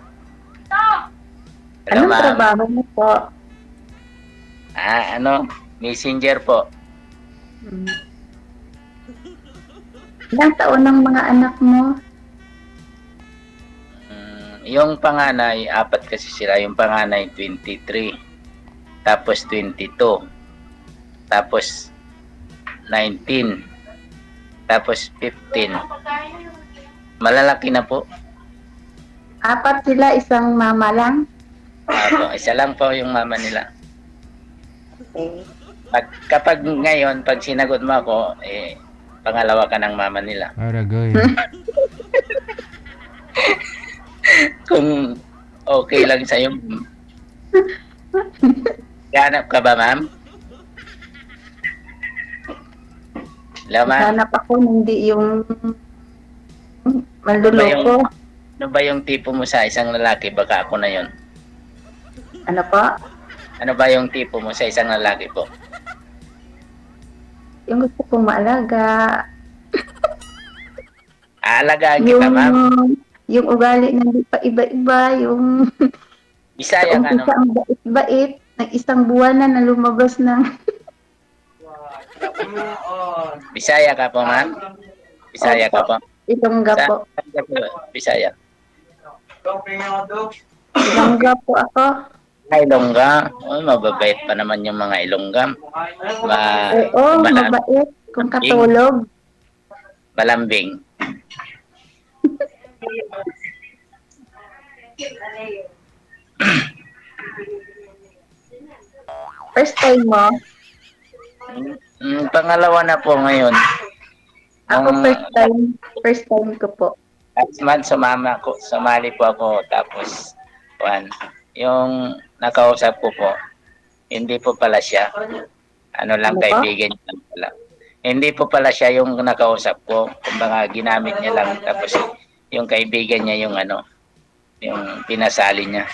Anong trabaho mo po? Messenger po. Ilang taon ng mga anak mo? Yung panganay, 4 kasi sila. Yung panganay, 23. Tapos 22. Tapos 19. Tapos 15. Malalaki na po. 4 sila, isang mama lang? Isa lang po yung mama nila. Okay. Kapag ngayon, pag sinagot mo ako, pangalawa ka ng mama nila. Aragoy. Kung okay lang sa'yo. Ganap ka ba, ma'am? Hello, ma'am? Hanap ako, hindi yung manluloko. Ano ba yung tipo mo sa isang lalaki? Baka ako na yon. Ano po? Ano ba yung tipo mo sa isang lalaki po? Yung gusto kong maalaga. Aalagaan kita, ma'am. Yung ugali na hindi pa iba-iba, yung Bisaya ka naman. Ang bait-bait, ng isang buwan na lumabas ng Bisaya ka po, ma'am? Bisaya ka po? Ilongga po. Bisaya. Ilongga po ako. Ay, Ilongga. Mababait pa naman yung mga Ilongga. Oo, mabait. Kung katulog. Malambing. First time mo? Pangalawa na po ngayon. Ako first time ko po. Last month sumali po ako, tapos yung nakausap ko po, hindi po pala siya. Kaibigan niya lang pala. Hindi po pala siya yung nakausap ko. Kumbaga ginamit niya lang, tapos yung kaibigan niya yung yung pinasali niya.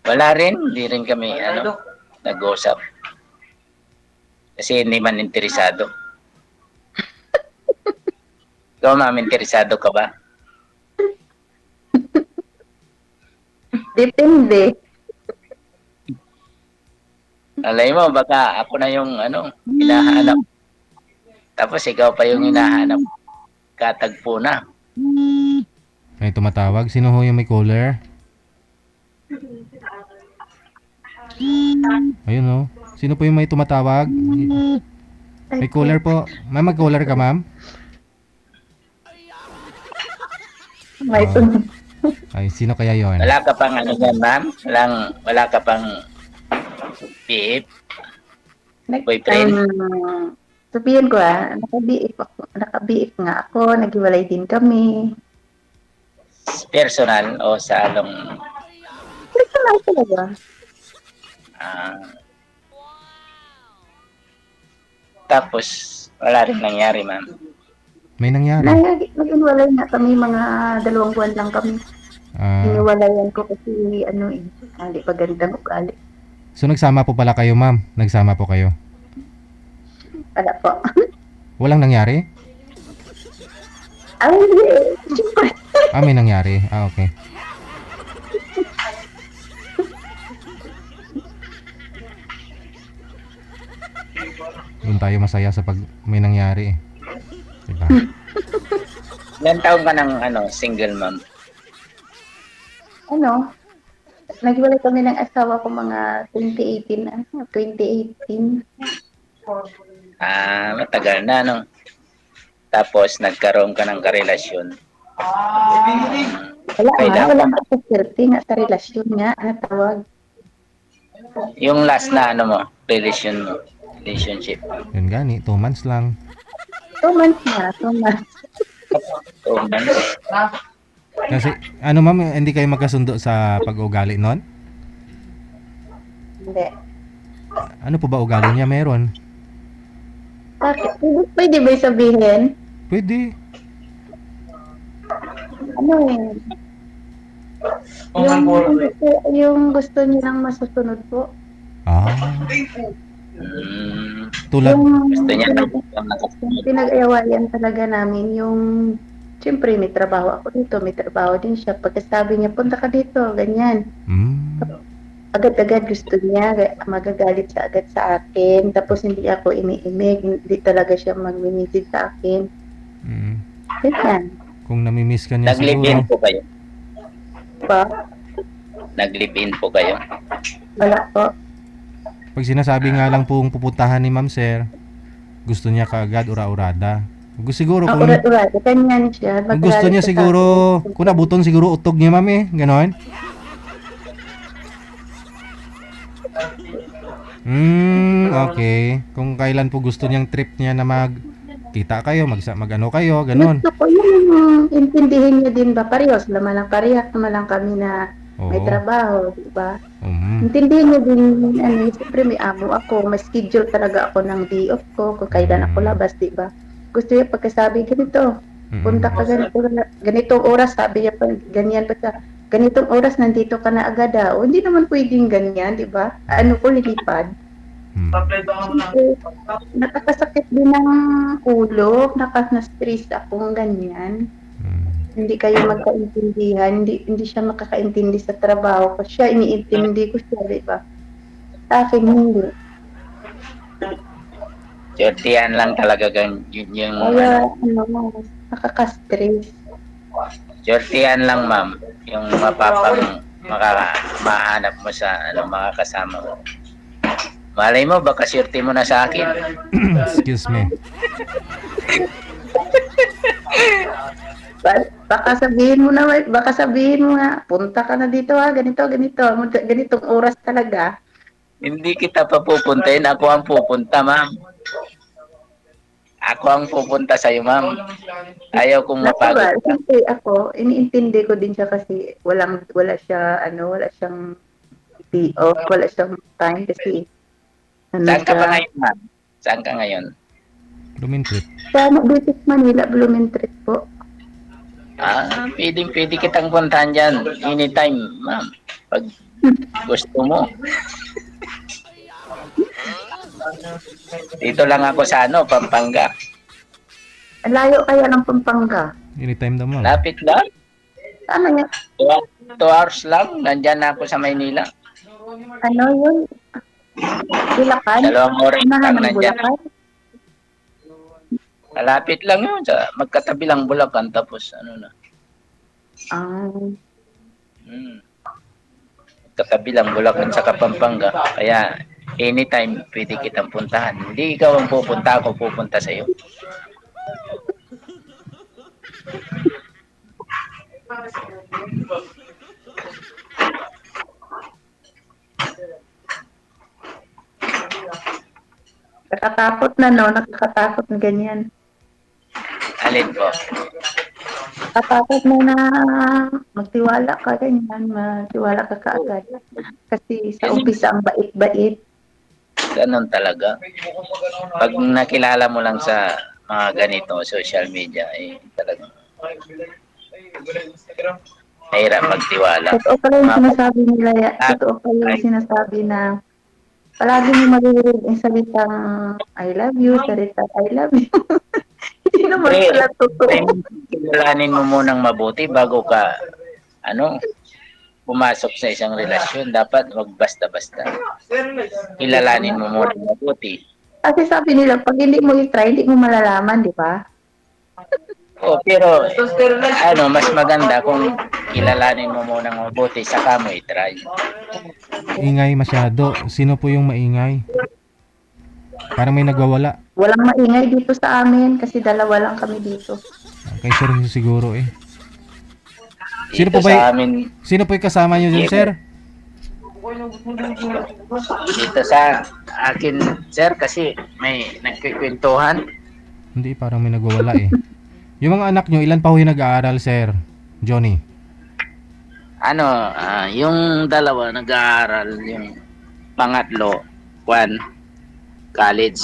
Wala rin, hindi rin kami nag-usap. Kasi hindi man interesado. Ikaw, ma'am, interesado ka ba? Depende. Alay mo, baka ako na yung hinahanap. Tapos ikaw pa yung hinahanap. Katagpo na. May tumatawag. Sino ho yung may caller? Ayun ho. Sino po yung may tumatawag? May caller po. Ma'am, mag-caller ka, ma'am? Ay, sino kaya yon? Wala ka pang yan, ma'am? Wala ka pang BF? Boyfriend? Sabihin ko naka-BF nga ako, naghiwalay din kami. Personal o sa Personal talaga. Tapos, wala rin nangyari, ma'am. May nangyari? Nag-inwalay nga kami, mga 2 buwan lang kami. Iniwalayan ko kasi, hindi pa gandang ugali. So, nagsama po pala kayo, ma'am? Nagsama po kayo? Wala po. Walang nangyari? Ay, siyempre. May nangyari. Okay. Doon tayo masaya sa pag may nangyari eh. Diba? Ilan taon ka ng single ma'am? Naghiwalay kami ng asawa ko mga 2018. Matagal na, no? Tapos, nagkaroon ka ng karelasyon. Wala nga sa swerte nga sa relasyon nga, tawag. Yung last na relationship. Yun gani, 2 months lang. 2 months na, 2 months. 2 months. Kasi, ma'am, hindi kayo magkasundo sa pag-ugali nun? Hindi. Ano po ba ugali niya meron? Bakit? Pwede ba sabihin? Pwede. Yung gusto nilang masusunod po. Tulad? Gusto niya Pinag-ayawayan talaga namin yung siyempre may trabaho ako dito, may trabaho din siya. Pagkasabi niya, punta ka dito, ganyan. Agad-agad gusto niya, magagalit siya agad sa akin. Tapos hindi ako iniimig, hindi talaga siya mag-message sa akin. Ganyan. Kung namimiss ka niya Nag-live-in po kayo? Pa? Nag-live-in po kayo? Wala po. Pag sinasabi nga lang pong pupuntahan ni ma'am sir, gusto niya kaagad ura-urada. Siguro kung ura-urada, ganyan siya. gusto niya siguro, kung nabuton siguro utog niya ma'am eh, ganon. Okay. Kung kailan po gusto niyang trip niya na magkita kayo, mag-ano kayo, ganon. Gusto ko yung intindihin niya din ba, parehas naman lang kami na may trabaho, di ba? Intindihin niya din, siyempre may amo ako, may schedule talaga ako ng day off ko, kung kailan ako labas, di ba? Gusto niya pagkasabi, ganito, punta ka ganitong oras, sabi niya pa, ganyan pa siya, ganitong oras nandito ka na agad o hindi naman pwedeng ganyan, di ba? Ano ko, lilipad. Nakakasakit din ng ulo, na-stress akong ganyan. Hindi kayo magkaintindihan, hindi siya makakaintindi sa trabaho ko. Siya, iniintindi ko siya, di ba? Sa akin, hindi. Jordian lang talaga yung kaya, nakaka-stress. Jordian lang, ma'am, yung mahanap mo sa mga kasama mo. Malay mo, baka swerte mo na sa akin. Excuse me. Baka sabihin mo nga, punta ka na dito ganitong oras talaga. Hindi kita pa pupuntahin, ako ang pupunta, ma'am. Ako ang pupunta sa iyo, ma'am. Ayaw kong mapagod. Siyempre ako, iniintindi ko din siya kasi wala siyang day off, wala siyang time kasi saan ka ba ngayon, ma'am? Saan ka ngayon? Blumentritt. Sa British Manila, Blumentritt po. Pwede kitang puntahan dyan. Anytime, ma'am. Pag gusto mo. Dito lang ako sa Pampanga. Layo kaya ng Pampanga? Anytime daw, ma'am. Lapit lang. Ano yan? 2 hours lang. Nandyan na ako sa Maynila. Ano yun? Bulacan? 2 oras lang nandyan. Bulacan? Malapit lang yun. Magkatabi lang Bulacan. Tapos Magkatabi lang Bulacan sa Pampanga. Kaya anytime pwede kitang puntahan. Hindi ikaw ang pupunta, ako pupunta sa iyo. Nakakatakot nakakatakot na ganyan. Alin po? Nakakatakot na magtiwala ka ganyan, magtiwala ka kaagad. Kasi sa umpisa ang bait-bait. Ganon talaga. Pag nakilala mo lang sa mga ganito, social media, talagang mahirap magtiwala. Totoo pala yung sinasabi nila, totoo pala yung sinasabi na palagi mo maririnig ang salitang I love you, salitang I love you. Hindi naman pala totoo. Kilalanin mo munang mabuti bago ka pumasok sa isang relasyon. Dapat wag basta-basta. Kilalanin mo munang mabuti. Kasi sabi nila, pag hindi mo i-try, hindi mo malalaman, di ba? Pero mas maganda kung kilalanin mo munang mabuti saka mo i-try. Ingay masyado. Sino po yung maingay? Parang may nagwawala. Walang maingay dito sa amin kasi dalawa lang kami dito. Kay sir siguro eh. Sino Dito po ba sa amin, sino po yung kasama niyo dyan, sir? dito sa akin, sir, kasi may nagkikwentuhan. Hindi, parang may nagwawala eh. Yung mga anak nyo, ilan pa ho yung nag-aaral, sir? Johnny? Yung dalawa nag-aaral, yung pangatlo, college,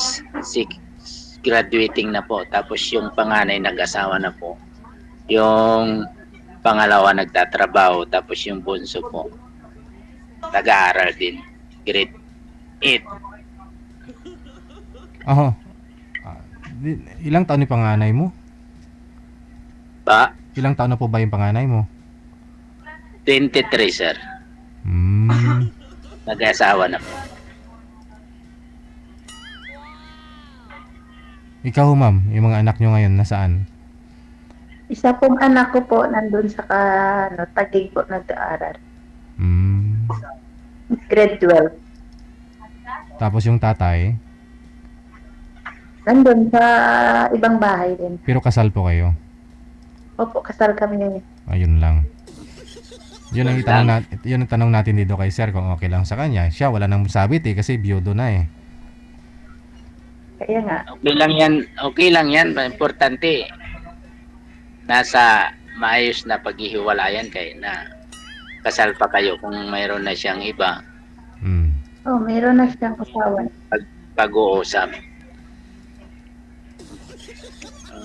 graduating na po. Tapos yung panganay nag-asawa na po. Yung pangalawa nagtatrabaho, tapos yung bunso po nag-aaral din, grade 8. Aha. Ilang taon yung panganay mo? Ba? Ilang taon na po ba yung panganay mo? 23, sir. Nag-asawa na po. Ikaw, ma'am, yung mga anak nyo ngayon, nasaan? Isa pong anak ko po nandun sa Taguig po nag-aaral. Grade 12. Tapos yung tatay? Nandun sa ibang bahay din. Pero kasal po kayo? Opo, kasal kami ngayon. Ayun lang. Yun ang tanong natin dito kay sir kung okay lang sa kanya. Siya wala nang sabit eh kasi biyudo na eh. Kaya nga. Okay lang yan. Importante, nasa maayos na paghihiwalayan kayo na kasal pa kayo kung mayroon na siyang iba. Oh, mayroon na siyang asawa. Pag-uusap.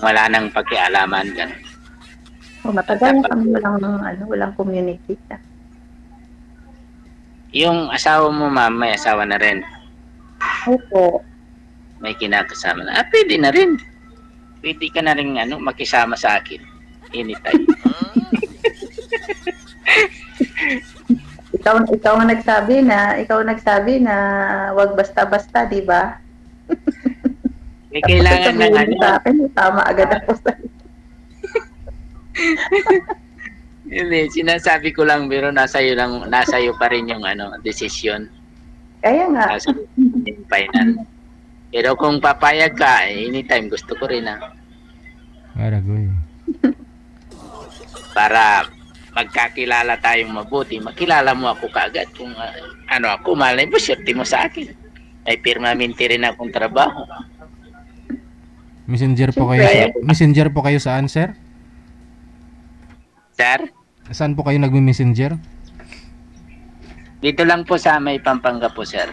Wala nang pakialaman ganun. Oh, matagal na kami walang community. Yung asawa mo, ma'am, may asawa na rin. Opo. May kinakasama na. Pwede na rin. Pwede ka na rin makisama sa akin. Anytime. Ikaw ang nagsabi na wag basta-basta, di ba? Kailangan na sa akin, tama agad ako sa Hindi, sinasabi ko lang, pero nasa iyo pa rin yung decision. Kaya nga. Yung final. Pero kung papayag ka, anytime gusto ko rin Aragoy. Para magkakilala tayong mabuti, makilala mo ako kaagad kung ako, malay mo, swerte mo sa akin. May permanente rin akong trabaho. Messenger po kayo saan, sir? Sir? Saan po kayo nagme-messenger? Dito lang po sa may Pampanga po, sir.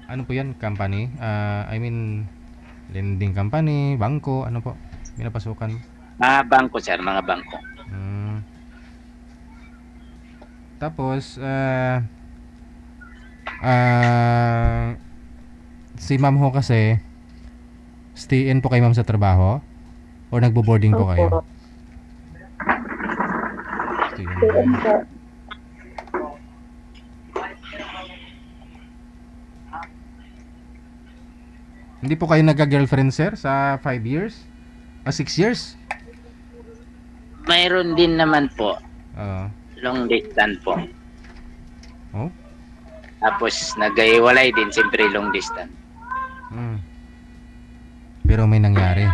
Ano po yan? Company? Lending company, bangko, ano po? Pinapasukan? Mga bangko, sir. Mga bangko. Tapos, si ma'am ho kasi, stay in po kayo ma'am sa trabaho? O nagbo-boarding po kayo? Stay in po. Hindi po kayo nagka-girlfriend, sir, sa 5 years? 6 years? Mayroon din naman po. Long distance po. Oh? Tapos nag-iwalay din, siyempre long distance. Pero may nangyari.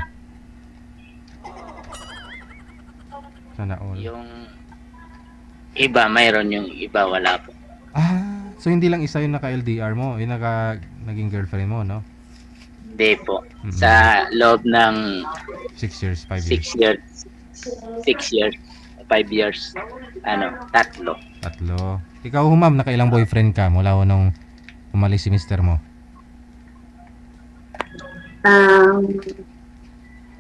Sana all. Yung iba, mayroon, yung iba wala po. So hindi lang isa yung naka-LDR mo, yung naging girlfriend mo, no? Hindi po. Sa loob ng 6 years, 5 years. 6 years, 5 years. Tatlo. Ikaw ho, ma'am, nakailang boyfriend ka mula ho nung umalis si mister mo?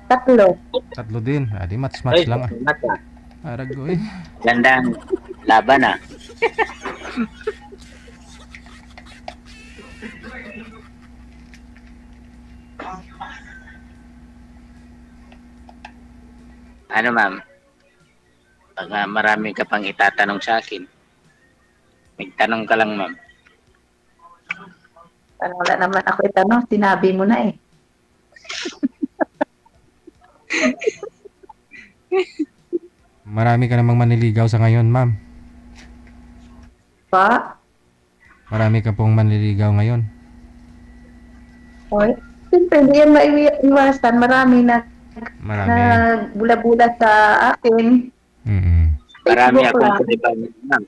Tatlo. Tatlo din. Di match lang. Aragoy. Gandang laban ma'am? Pag marami ka pang itatanong sa akin, magtanong ka lang, ma'am. Parang wala naman ako itanong, sinabi mo na eh. Marami ka namang manliligaw sa ngayon, ma'am. Pa? Marami ka pong manliligaw ngayon. Oy, siyempre, hindi yan maiwasan. Marami na bula-bula sa akin. Marami Facebook akong lang. karibal. Ma'am.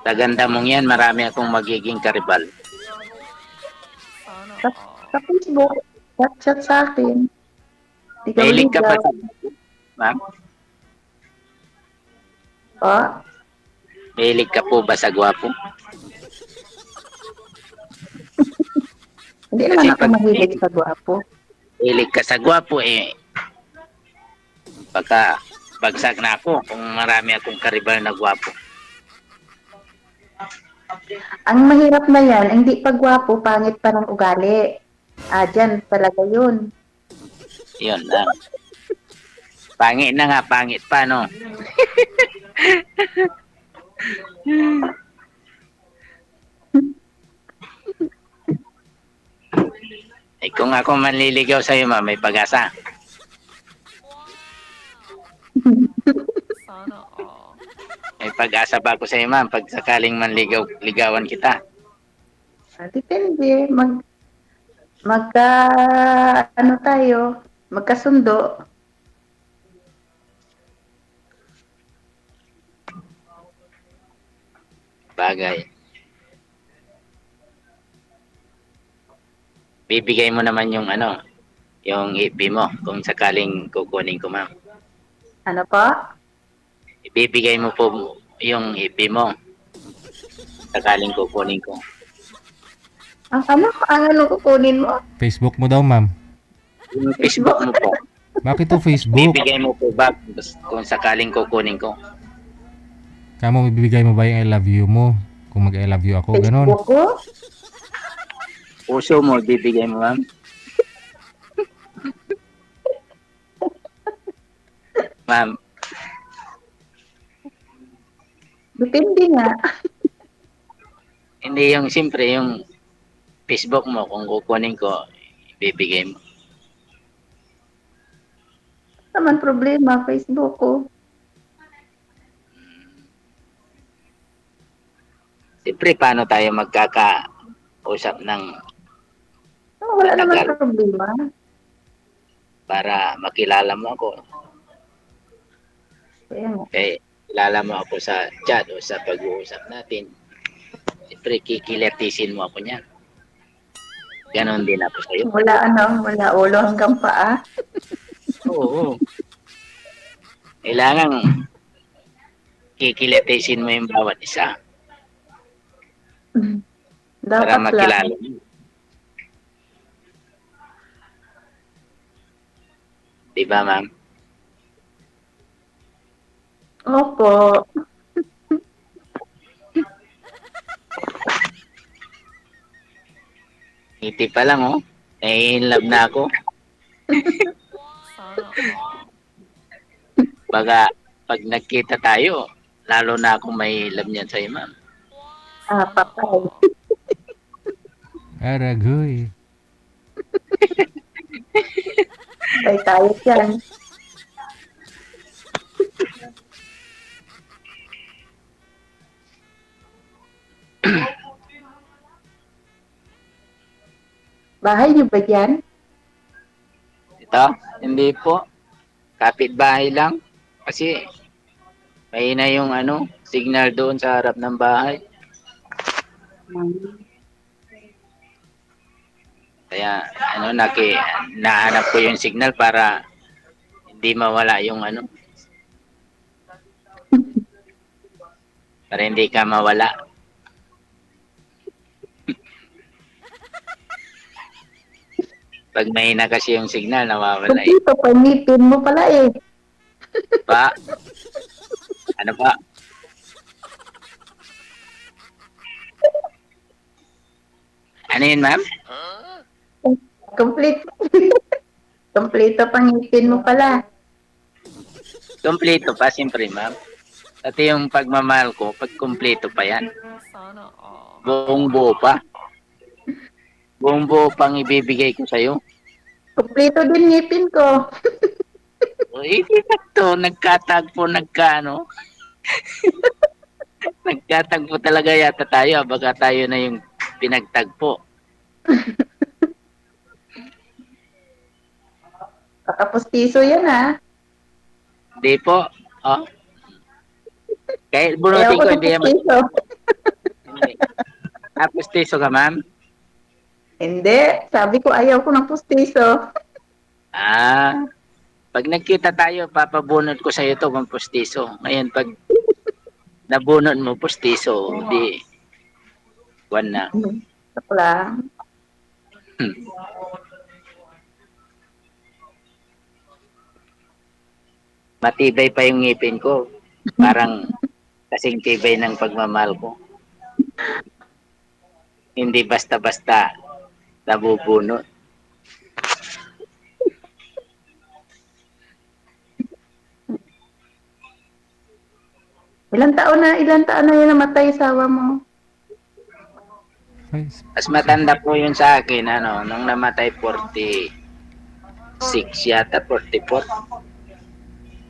Sa ganda mong yan, marami akong magiging karibal. Sa Facebook, chat sa akin. Di ka Mahilig ka ba maligaw. sa ma'am? Pa? Mahilig ka po ba sa gwapo? Hindi naman ako mahilig sa gwapo. Mahilig ka sa gwapo eh. Baka bagsak na ako kung marami akong karibal na gwapo. Ang mahirap na yan, hindi pa gwapo, pangit pa ng ugali. Dyan talaga yun. Yun lang. Pangit na nga, pangit pa, no? Eh, kung ako manliligaw sa'yo, ma'am, may pag-asa. May pag-asa ba ako sa'yo, ma'am, pag sakaling ligawan kita? Depende. Magkasundo. Bagay. Bibigay mo naman yung yung FB mo kung sakaling kukunin ko, ma'am. Ano pa? Ibibigay mo po yung FB mo sakaling kukunin ko. Ano kukunin mo? Facebook mo daw, ma'am. Yung Facebook mo po. Bakit to Facebook? Bibigay mo po ba kung sakaling kukunin ko? Kamo, bibigay mo ba yung I love you mo? Kung mag-I love you ako, ganun. Facebook ko? Puso mo, bibigay mo, ma'am? Ma'am, Depende nga. hindi yung siyempre yung Facebook mo kung kukunin ko, bibigay mo. Naman problema, Facebook ko. Siyempre, paano tayo magkakausap ng Wala naman matagal problema. para makilala mo ako? Kaya nga. Eh, kilala mo ako sa chat o sa pag-uusap natin. Siyempre, kikilertisin mo ako niyan. Ganon din ako sa'yo. Wala ulo hanggang paa. Oo. Kailangan kikilertisin mo yung bawat isa para Dapat makilala lang. mo. Diba, ma'am? Opo. Ngiti pa lang, oh. Nai-inlove na ako. Baga, pag nagkita tayo, lalo na akong may love niyan sa'yo, ma'am. Patay. Aragoy. Patay tayo dyan. Bahay niyo ba dyan? Ito, hindi po. Kapitbahay lang. Kasi, mahina yung signal doon sa harap ng bahay. Kaya, nahanap ko yung signal para hindi mawala yung para hindi ka mawala. Pag mahina kasi yung signal, nawawala eh. Dito, pangipin mo pala eh. Pa? Ano pa? Ano yun, ma'am? Complete. Kompleto pangipin mo pala. Kompleto pa, siyempre, ma'am. Pati yung pagmamahal ko, pag kompleto pa yan. Buong buo pa. Buong buo pang ibibigay ko sa'yo. Kompleto din ngipin ko. Sakto, nagkatagpo, nagkano. Nagkatagpo talaga yata tayo. Baka tayo na yung pinagtagpo. Kakapustiso yan ha. Hindi po. Oh. Kahit bunutin ko, hindi naman. Pustiso ka, ma'am? Hindi. Sabi ko ayaw ko ng pustiso. Pag nagkita tayo, papabunot ko sa'yo ito kung pustiso. Ngayon, pag nabunot mo pustiso, di buwan na. Ako lang. Matibay pa yung ngipin ko. Parang kasing tibay ng pagmamahal ko. Hindi basta-basta nabubunot. Ilang taon na yung namatay asawa mo? Mas matanda po yun sa akin, nung namatay 46 yata, 44.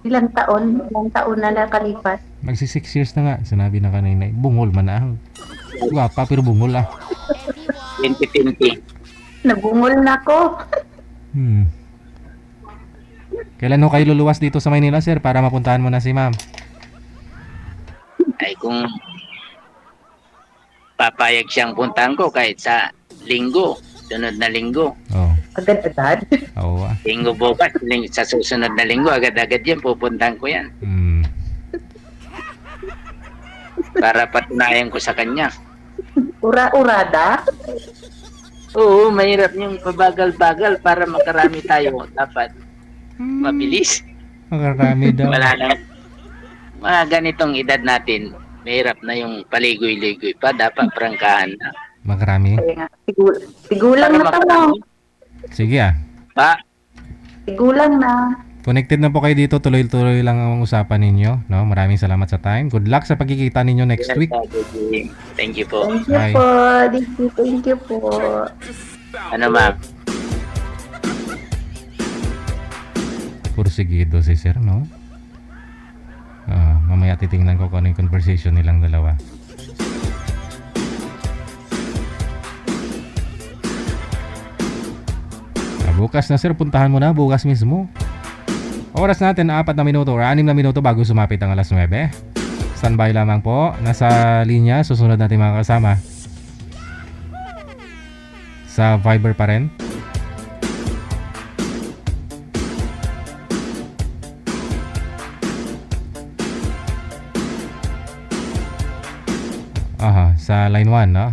Ilang taon na nakalipas? Magsi 6 years na nga, sinabi na kanina. Bungol man na. Gwapa pero bungol 2020. Nabungol na ko. Kailan ho kayo luluwas dito sa Maynila, sir, para mapuntahan mo na si ma'am? Ay kung papayag siyang puntahan ko kahit sa linggo, sunod na linggo. Agad-agad? Oo. Linggo bukas, sa susunod na linggo, agad-agad yan, pupuntahan ko yan. Para patunayan ko sa kanya. Ura-urada? Oo, mahirap yung pabagal-bagal para makarami tayo. Dapat mabilis. Makarami daw. Wala na. Mga ganitong edad natin, mahirap na yung paligoy-ligoy pa. Dapat prangkahan na. Makarami? Tigulang na tamo. Sige Pa? Tigulang na. Connected na po kayo dito. Tuloy-tuloy lang ang usapan ninyo. No? Maraming salamat sa time. Good luck sa pagkikita ninyo next week. Thank you po. Thank you po. Thank you po. Ano ma'am? Pursigido si sir, no? Mamaya titingnan ko kung ano yung conversation nilang dalawa. Bukas na sir, puntahan mo na bukas mismo. Oras natin 4 na minuto or 6 na minuto bago sumapit ang alas 9. Standby lamang po. Nasa linya, susunod natin mga kasama. Sa Viber pa rin. Sa line 1, no?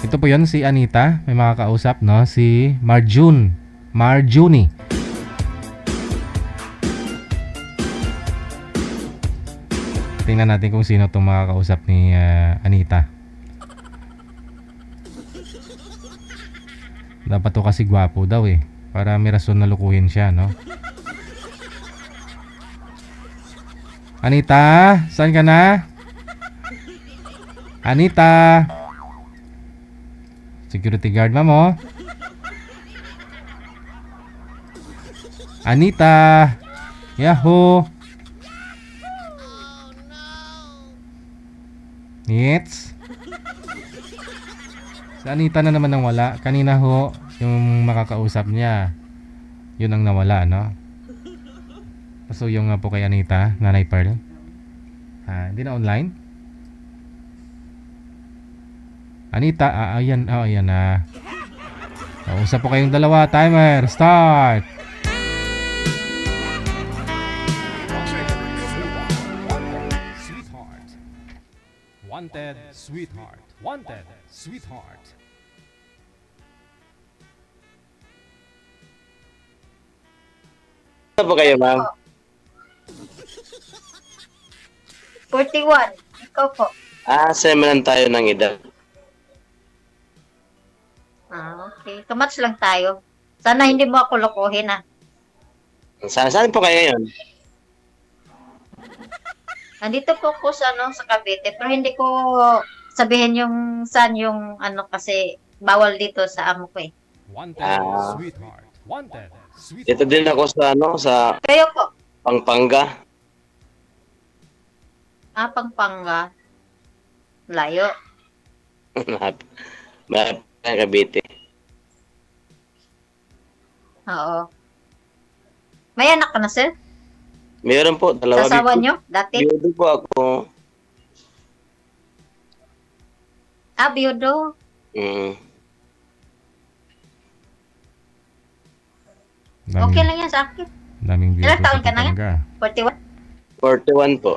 Ito po yun, si Anita. May makakausap, no? Si Marjuni. Tingnan natin kung sino itong makakausap ni Anita. Dapat to kasi gwapo daw eh. Para may rason na lukuhin siya, no? Anita, saan ka na? Anita! Security guard, ma'am, oh. Anita! Yahoo! Nits? Si Anita na naman ang wala. Kanina ho, yung makakausap niya, yun ang nawala, no? So yung po kay Anita, Nanay Pearl. Hindi na online? Anita, ayan na. Usap po kayong dalawa. Timer, start! Sweetheart. Wanted, sweetheart. Wanted, sweetheart. Ano po kayo, ma'am? 41. Ikaw po. Same lang tayo ng edad. Okay. Kamats lang tayo. Sana hindi mo ako lokohin, Saan po kayo ngayon? Nandito po ako sa, sa Cavite, pero hindi ko sabihin yung saan yung kasi bawal dito sa amo ko eh. Wanted, sweetheart. Wanted, sweetheart. Dito din ako sa, sa Kayo po? Pampanga. Pampanga. Layo. Malapit ng Cavite. Oo. May anak ka na, sir? Meron po, dalawa. Sa asawa nyo? Dati? Biyudo po ako. Biyudo. Okay lang yan sa akin. Daming biyudo Ilang taon sa ka na nga? Pampanga. 41? 41 po.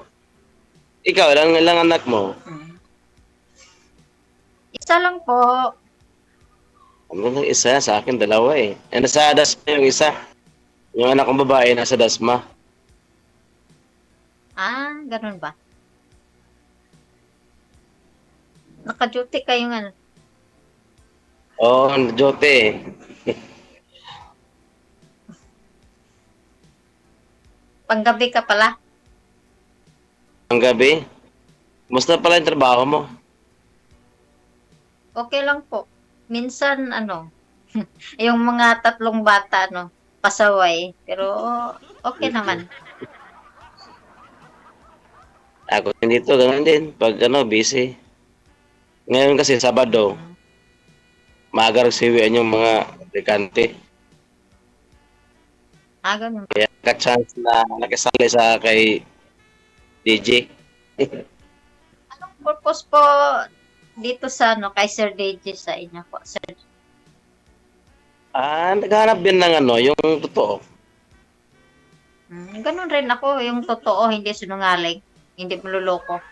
Ikaw, ilang anak mo? Isa lang po. Ano lang isa? Sa akin, dalawa eh. Nasa Dasma yung isa. Yung anak kong babae, nasa Dasma. Ganun ba? Naka-duty kayo nga. Oo, Jote eh. Panggabi ka pala. Ang gabi? Kumusta pala yung trabaho mo? Okay lang po. Minsan, yung mga 3 bata, pasaway. Pero, okay naman. Ako din dito, ganun din. Pag busy. Ngayon kasi Sabado, maaga siwian yung mga aplikante. Ganun. Kaya ka-chance na nakisali sa kay DJ. Anong purpose po dito sa kay Sir DJ sa inyo po, sir? Naghanap din ng yung totoo. Ganun rin ako, yung totoo, hindi sinungaling, hindi maluloko.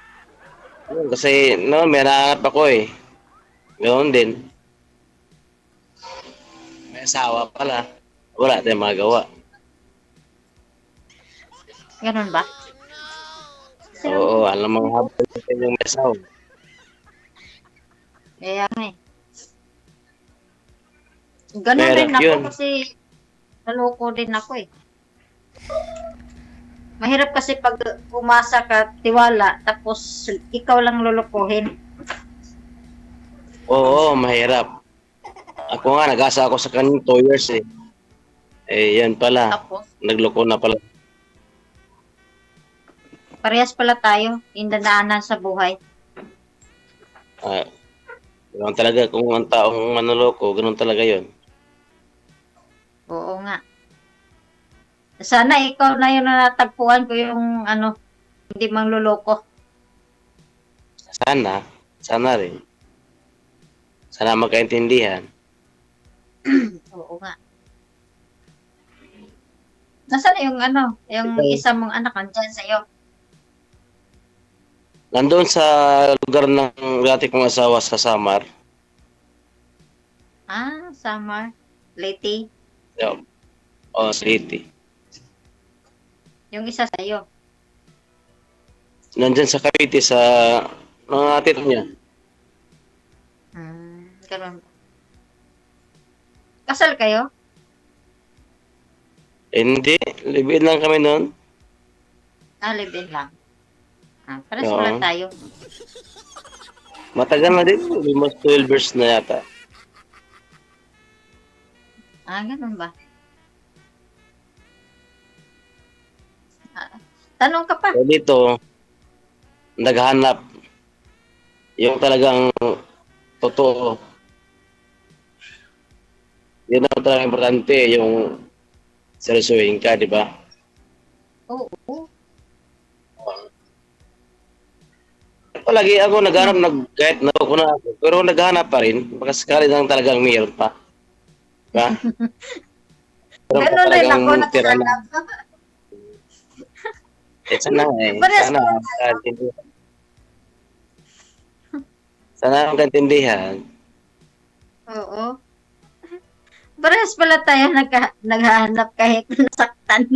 Kasi, may nahanap ako eh. Ganoon din. May asawa pala. Wala tayong magawa. Ganun ba? Oo, alam mo nga habang yung may asawa. Kaya nga eh. Ganun Meron rin ako yun. kasi naloko din ako eh. Mahirap kasi pag umasa ka, tiwala, tapos ikaw lang lulukuhin. Oo, mahirap. Ako nga, nag-asa ako sa kanya 2 years eh. Yan pala. Tapos? Nagloko na pala. Parehas pala tayo, indadaanan sa buhay. Ganun talaga, kung ang taong manloloko, ganun talaga yon. Oo nga. Sana ikaw na yung natagpuan ko yung hindi mangluloko. Sana rin. Sana magkaintindihan. Oo nga. Nasaan yung yung isa mong anak andyan sa'yo? Nandun sa lugar ng dati kong asawa sa Samar. Samar. Leyte. City. Yung isa sa'yo. Nandyan sa Cavite sa mga tito niya. Ganun. Kasal kayo? Hindi, live-in lang kami noon. Live-in lang. Parang wala tayo. Matagal na din, almost 12 years na yata. Ganun ba? Tanong ka pa. So dito, naghanap yung talagang totoo. Yun ang talagang importante, yung seryosohin ka, di ba? Oo. Palagi ako naghanap, kahit ko na ako, pero naghanap pa rin. Baka sakali lang talagang mayroon pa. Diba? Ganun rin ako naghanap. Sana Sana magkaintindihan. Sana magkaintindihan. Oo. Parehas pala tayo naghahanap kahit nasaktan.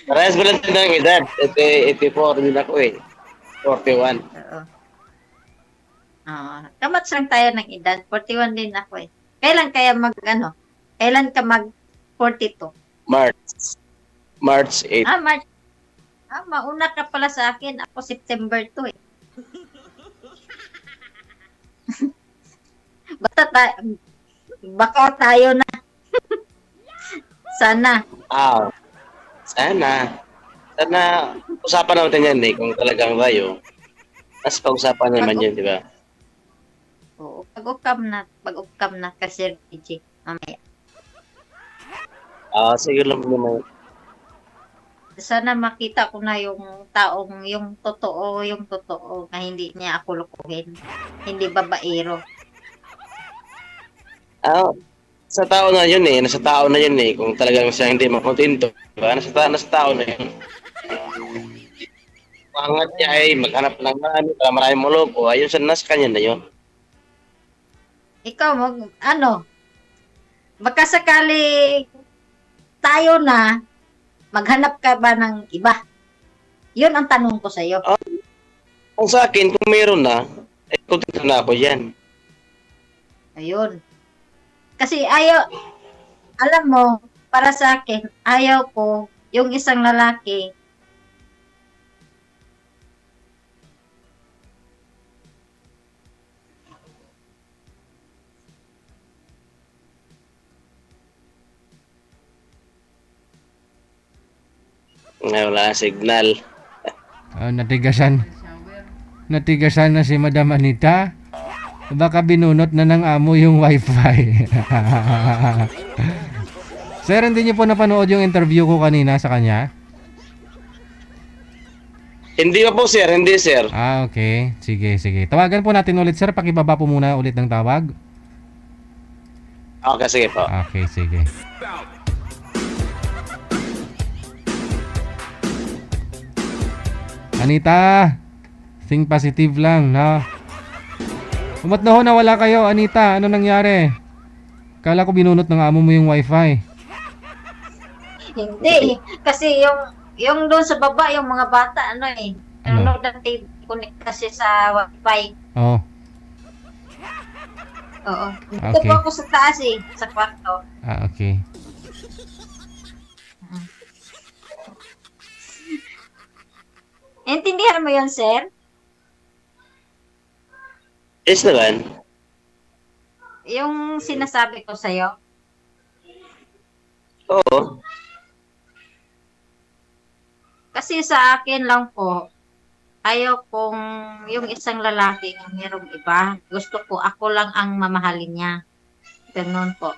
Parehas ba lang ng edad? 84 din ako eh. 41. Oo. Kamats lang tayo ng edad. 41 din ako eh. Kailan kaya Kailan ka mag 42? March 8. March. Mauna ka pala sa akin. Ako September 2 eh. Baka tayo na. Sana. Sana. Sana usapan natin yan eh kung talagang tayo. Mas pag-usapan naman yun, di ba? Oo. Pag-ukam na kasi DJ. Mamaya. Sige lang naman. Sana makita ko na yung taong yung totoo na hindi niya ako lukuhin. Hindi babaero. Sa tao na yun eh. Nasa tao na yun eh. Kung talagang siya hindi makontento. Diba? Nasa tao na yun. Pangat niya ay maghanap ng para maraming muloko. Ayun sa nasa kanya na yun. Ikaw, baka sakali tayo na, maghanap ka ba ng iba? Yun ang tanong ko sa'yo. Kung sa akin, kung meron na, kontento na ako yan. Ayun. Kasi alam mo, para sa akin, ayaw ko yung isang lalaki wala signal. Natigasan na si Madam Anita. Baka binunot na ng amo yung wifi. Sir, hindi niyo po napanood yung interview ko kanina sa kanya? Hindi pa po sir, hindi sir. Okay. Sige. Tawagan po natin ulit sir. Pakibaba po muna ulit ng tawag. Okay, sige po. Okay, sige. Anita, think positive lang, no? Umat na ho na wala kayo, Anita. Ano nangyari? Kala ko binunot ng amo mo yung wifi. Hindi. Kasi yung doon sa baba, yung mga bata, nanonood ng TV, connect kasi sa wifi. Oo. Dito po ako sa taas sa kwarto. Okay. Intindihan mo yun, sir? Yes naman. Yung sinasabi ko sa'yo? Oo. Kasi sa akin lang po, ayaw kong yung isang lalaki na mayroong iba. Gusto ko ako lang ang mamahalin niya. Ganun po.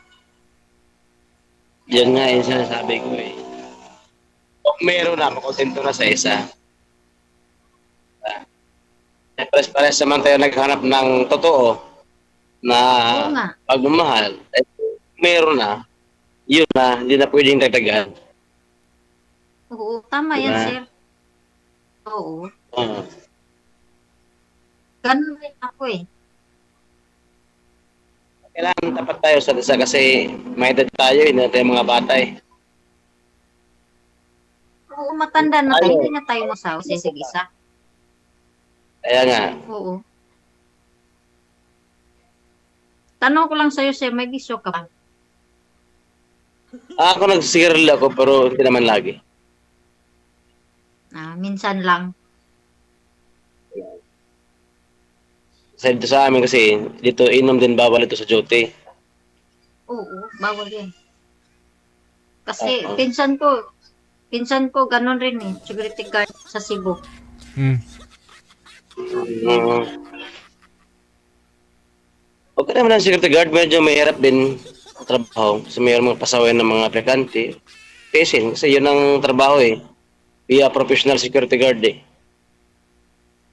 Yan nga yung sinasabi ko eh. Kung meron na, makontento na sa isa. Pares naman tayo naghanap ng totoo na pagmamahal. Meron na, yun na, hindi na pwedeng dagdagan. Oo, tama yan, sir. Oo. Ganun rin ako eh. Kailangan tapat tayo sa isa kasi may edad tayo, hindi na tayo mga bata eh. Oo, matanda na tayo, hindi na tayo masawa sa isa. Kaya nga. Oo. Tanong ko lang sa'yo, sir, may bisyo ka ba? Ako nagsigaril ako pero hindi naman lagi. Minsan lang. Dito sa amin kasi, dito inom din bawal ito sa duty. Oo, bawal yan. Kasi pinsan ko ganun rin eh, security guard sa Cebu. Okay naman ang security guard, medyo mahirap din ang trabaho. Kasi mayroon mga pasaway ng mga aplikante. Kasi yun ang trabaho eh. Be a professional security guard eh.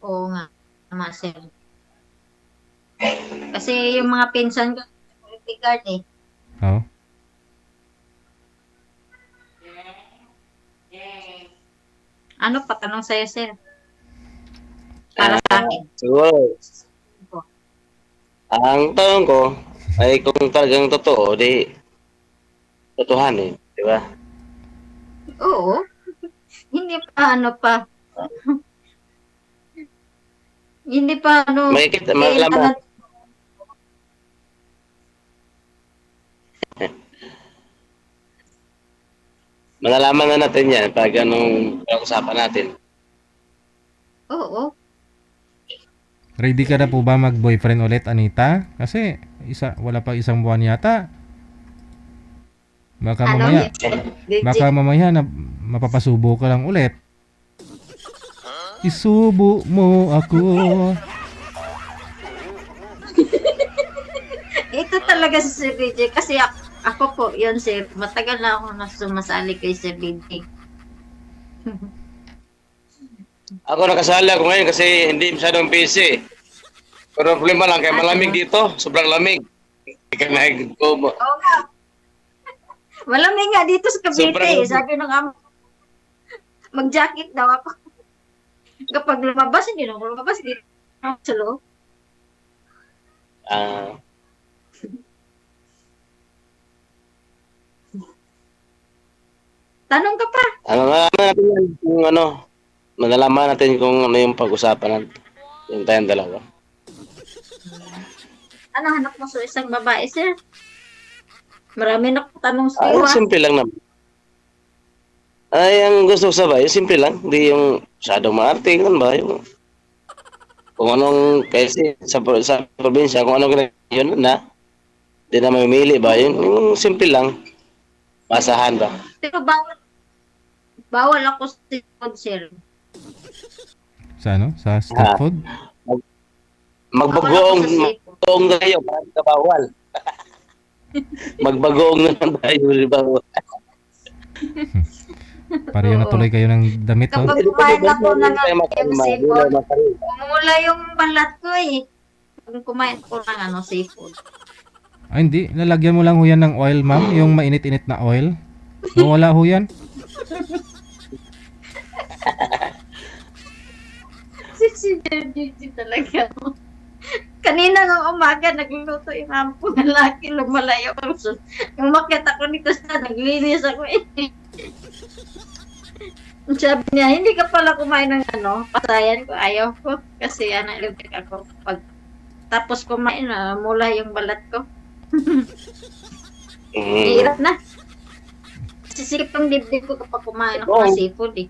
Oo nga, tama sir. Kasi yung mga pinsan ko, security guard eh. Oo. Ano pa tanong sa'yo, sir? Para sa akin. Siguro. Ang tanong ko, Ay kung talagang totoo, di totohanin, di ba? Oo. Hindi pa ano pa. Hindi pa ano. Makikita, malaman. Malalaman na natin yan pag anong pag-usapan natin. Oo. Ready ka na po ba mag-boyfriend ulit, Anita? Kasi wala pa isang buwan yata. Baka mamaya na mapapasubo ka lang ulit. Isubo mo ako. Ito talaga si Sir DJ kasi ako po yun sir. Matagal na ako na sumasali kay Sir DJ. Ako nakasali ako ngayon kasi hindi masyadong busy. Pero problema lang, kaya malamig dito. Sobrang lamig. Hindi ka Oo nga. Malamig nga dito sa Cavite. Sabi ng amo, mag-jacket daw ako. Kapag lumabas, hindi na ako lumabas. Hindi na ako sa loob. Tanong ka pa. Natin yan, kung malalaman natin kung ano yung pag-usapan natin. Yung tayong dalawa. Ano hanap mo sa isang babae, sir? Marami na akong tanong sa Ay, iyo. simple lang naman. Ay, ang gusto ko sa bayo, simple lang. Hindi yung masyadong maarte, ganun ba? Yung, kung anong, kasi sa probinsya, kung anong yun na, hindi na mamimili ba? Yung simple lang. Masahan ba? Pero bawal ako sa food, sir. Sa ano? Sa street food? Magbagoong na kayo, parang kabawal. Magbagoong naman tayo, di ba? Pareho na tuloy kayo ng damit, oh. Kapag kumain ako ng seafood, umula yung balat ko eh. Pag kumain ako ng seafood. Ay, hindi. Lalagyan mo lang ho yan ng oil, ma'am. Yung mainit-init na oil. Wala ho yan. Si Gigi talaga. Kanina ng umaga, nagluto yung amo ko ng laki, lumalayo ang sus. Yung makita ko nito sa naglinis ako eh. Sabi niya, hindi ka pala kumain ng pasayan ko, ayaw ko. Kasi allergic ako. Tapos kumain na, mula yung balat ko. Hirap na. Sisikip ang dibdib ko kapag kumain ako ng seafood eh.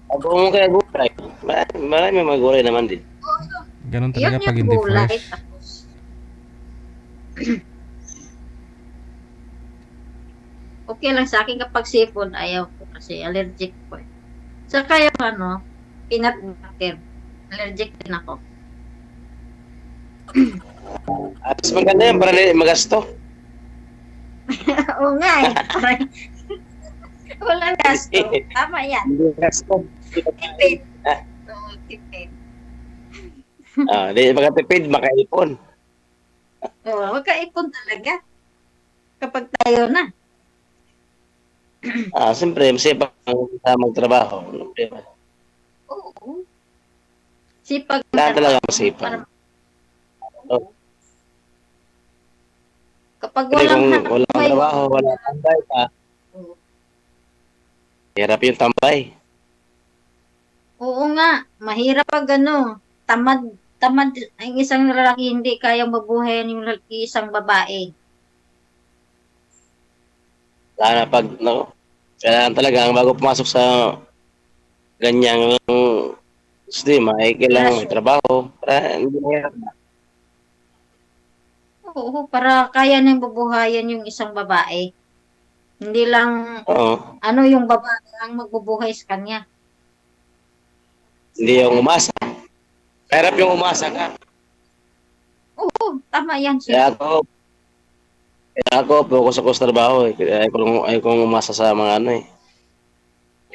Ako mo kaya gulay. Marami mga gulay naman din. Ganun talaga pag hindi fresh. Okay lang sa akin kapag seafood, ayaw ko kasi allergic ko eh. Saka yung peanut butter. Allergic din ako. Mas maganda yan para magasto. Oo nga eh. Walang gasto. Tama yan. Hindi gasto. Tipid. Oo, tipid. Di makatipid, makaipon. Oo, magkaipon talaga. Kapag tayo na. Siyempre, masipag magtrabaho. Oo. Sipag. Lahat talaga masipag. Kapag walang trabaho, wala tambay ka. Hirap yung tambay. Oo nga, mahirap pag tamad ang isang lalaki, hindi kayang mabuhayan yung isang babae. Sana kailangan talaga bago pumasok sa ganyang sistema, kailangan may trabaho para hindi mahirap na. Oo, para kaya nang mabuhayan yung isang babae. Hindi lang yung babae ang magbubuhay sa kanya. Hindi yung umasa. Hirap yung umasa ka. Oo, tama yan. Kaya ako, focus ako sa trabaho eh. Ayaw kong umasa sa mga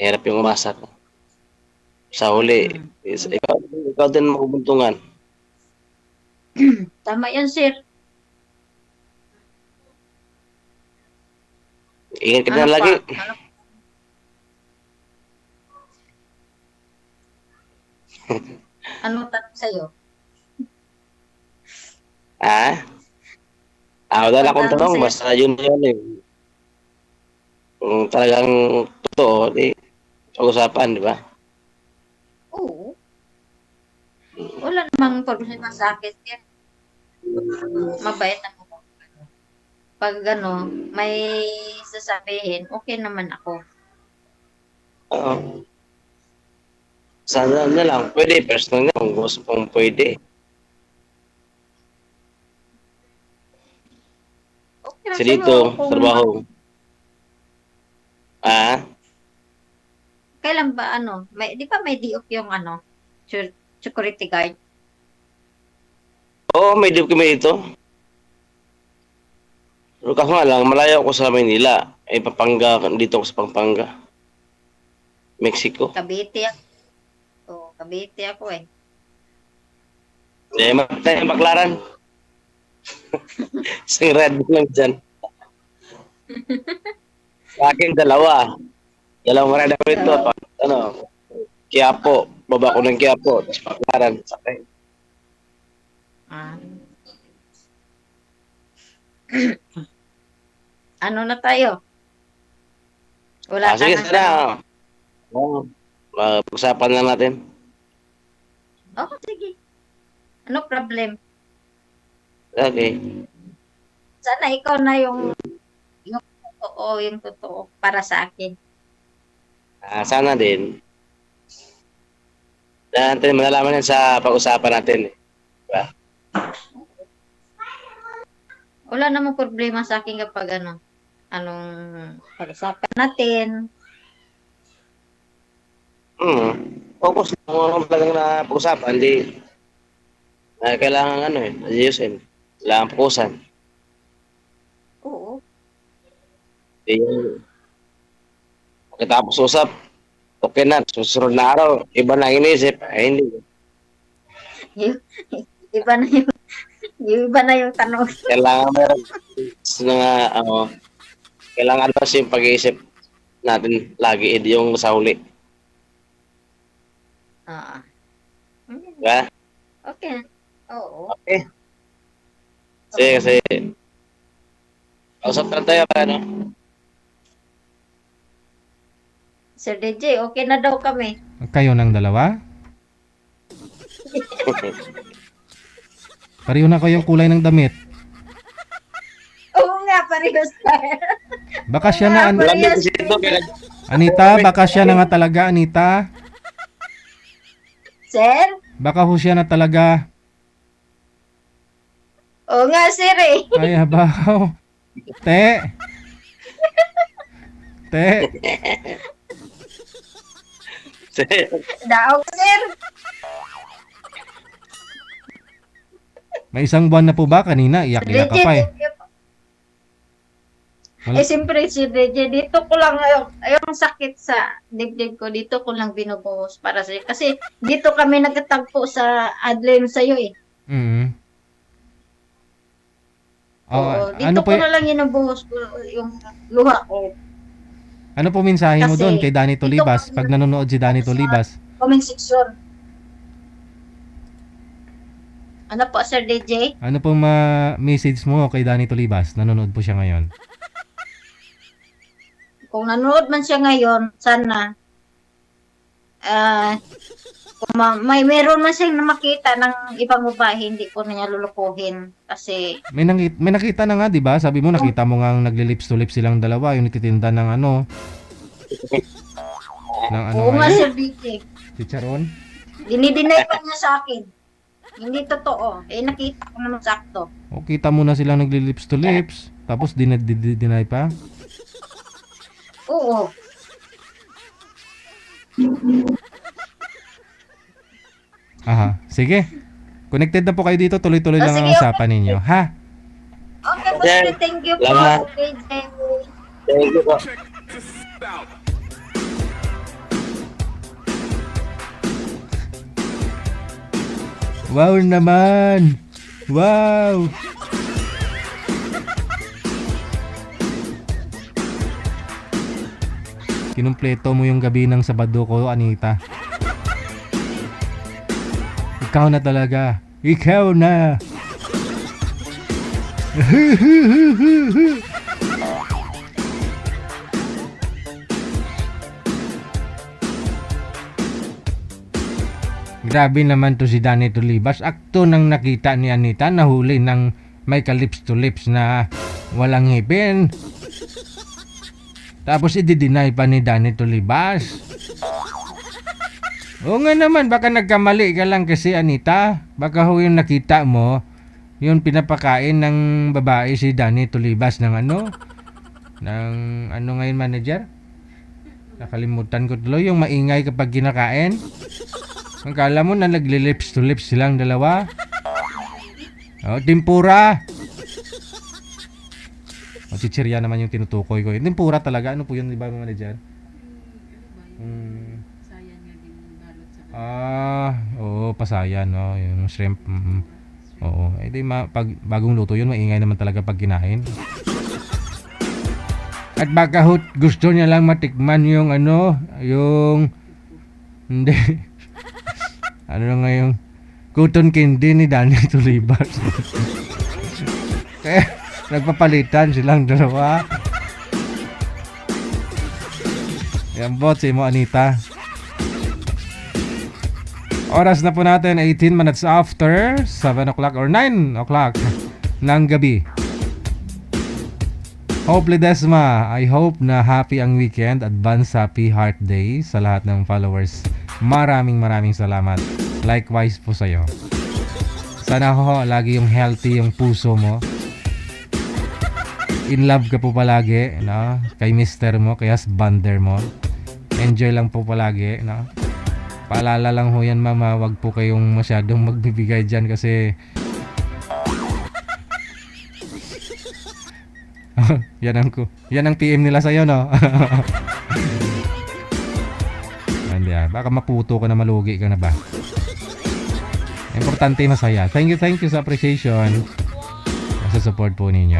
Hirap yung umasa ko. Sa huli, ikaw din makubuntungan. Tama yan, sir. Ingat ka na lagi. Ano tanong sa'yo? Wala na akong tanong, basta yun eh. Kung talagang totoo, di pag-usapan, di ba? Oo. Wala namang problema sa akin. Mabait ako. Pag may sasabihin, okay naman ako. Oo. Sana na lang, pwede, personal na, kung gusto kong pwede. Okay lang Kasi dito, kung trabaho. kailan ba di ba may DOF yung security guard? Oo, may dip kami dito. Pero kaso nga lang, malayo ako sa Maynila. Pampanga, dito ako sa Pampanga. Mexico. Cavite ako. Cavite ako eh. Matay ang baklaran. Isang red lang dyan. Sa akin, dalawa. Dalawang red ako ito. Quiapo. Baba ko ng Quiapo. Tapos baklaran. Sakay. Ano na tayo? Wala sige, sana. Pag-usapan lang natin. Sige. Ano problem? Okay. Sana ikaw na yung totoo para sa akin. Sana din. Natin malalaman yan sa pag-usapan natin. Diba? Wala namang problema sa akin kapag anong pag-usapan natin. Focus mo talagang na pag-usapan. Hindi kailangan ayusin. Kailangan fokusan. Oo. Pagkatapos usap, okay na. Susunod na araw, iba na inisip. Hindi. Iba na yung tanong. Kailangan meron kailangan advance yung pag-iisip natin lagi yung sa huli. Diba? Okay. Oo. Okay. Kasi usap na tayo, Sir DJ, okay na daw kami. Kayo ng dalawa? Pareho na kayong kulay ng damit. Oo nga, parehas tayo. Baka siya na, Anita, baka siya na nga talaga, Anita. Sir? Baka ho siya na talaga. Oo nga, sir eh. Ay, habaw. Te. Daog, sir. May isang buwan na po ba? Kanina, iyak-iyak ka pa eh. Siyempre, Sir DJ, dito ko lang yung sakit sa dibdib ko, dito ko lang binubuhos para sa'yo. Kasi dito kami nagtatagpo sa Adlem sa'yo eh. Dito ko na lang inubuhos yung luha ko. Ano po mensahe mo doon kay Danny Tolibas pag nanonood si Danny Tolibas? Comment section. Ano po, Sir DJ? Ano po message mo kay Danny Tolibas? Nanonood po siya ngayon. Kung nanonood man siya ngayon, sana kung meron man siyang makita ng ibang babae, hindi ko na niya lulukuhin. Kasi may nakita na nga, di ba? Sabi mo, nakita mo nga nagle-lips to lips silang dalawa, yung nagtitinda ng Oo nga, Sir DJ. Chicharon? Dinidinay pa niya sa akin. Hindi totoo. Nakita ko naman sakto. O, kita mo na silang nagle-lips to lips, tapos dinay pa? Oo. Aha, sige. Connected na po kayo dito, tuloy-tuloy lang ang usapan ninyo, ha? Okay, Sir. Thank you po. Thank you po. Wow naman! Wow! Kinumpleto mo yung gabi ng Sabado ko, Anita. Ikaw na talaga. Ikaw na! Grabe naman to si Danny Tulibas. Akto nang nakita ni Anita, nahuli ng may ka-lips to lips na walang ngipin. Tapos i-deny pa ni Danny Tulibas. Oo nga naman, baka nagkamali ka lang kasi Anita. Baka ho yung nakita mo, yung pinapakain ng babae si Danny Tulibas ng ano? Ng ano ngayon, manager? Nakalimutan ko tuloy, yung maingay kapag kinakain. Ang kala mo na nagli-lips to lips silang dalawa. Oh, tempura. O, chichirya naman yung tinutukoy ko. Tempura talaga. Ano po yun, di ba, mga manager? Oo, pasayan, no? Yung shrimp. Oo. Eh, di pag bagong luto yun, maingay naman talaga pag kinain. At baka gusto niya lang matikman yung ano, yung... Hindi. Ano nga yung cotton candy ni Danny Tulibas. Kaya nagpapalitan silang dalawa. Yan bot, si mo Anita. Oras na po natin 18 minutes after 7 o'clock or 9 o'clock ng gabi. Hope Ledesma, I hope na happy ang weekend. Advance Happy Heart Day sa lahat ng followers. Maraming salamat. Likewise po sa'yo. Sana ho, lagi yung healthy yung puso mo. In love ka po palagi, no? Kay mister mo, kay husbander mo. Enjoy lang po palagi, no? Paalala lang ho yan, mama. Wag po kayong masyadong magbibigay dyan kasi... yan ang PM nila sa'yo, no? Baka maputo ka na, malugi ka na ba? Importante masaya. Thank you sa appreciation. Sa support po ninyo.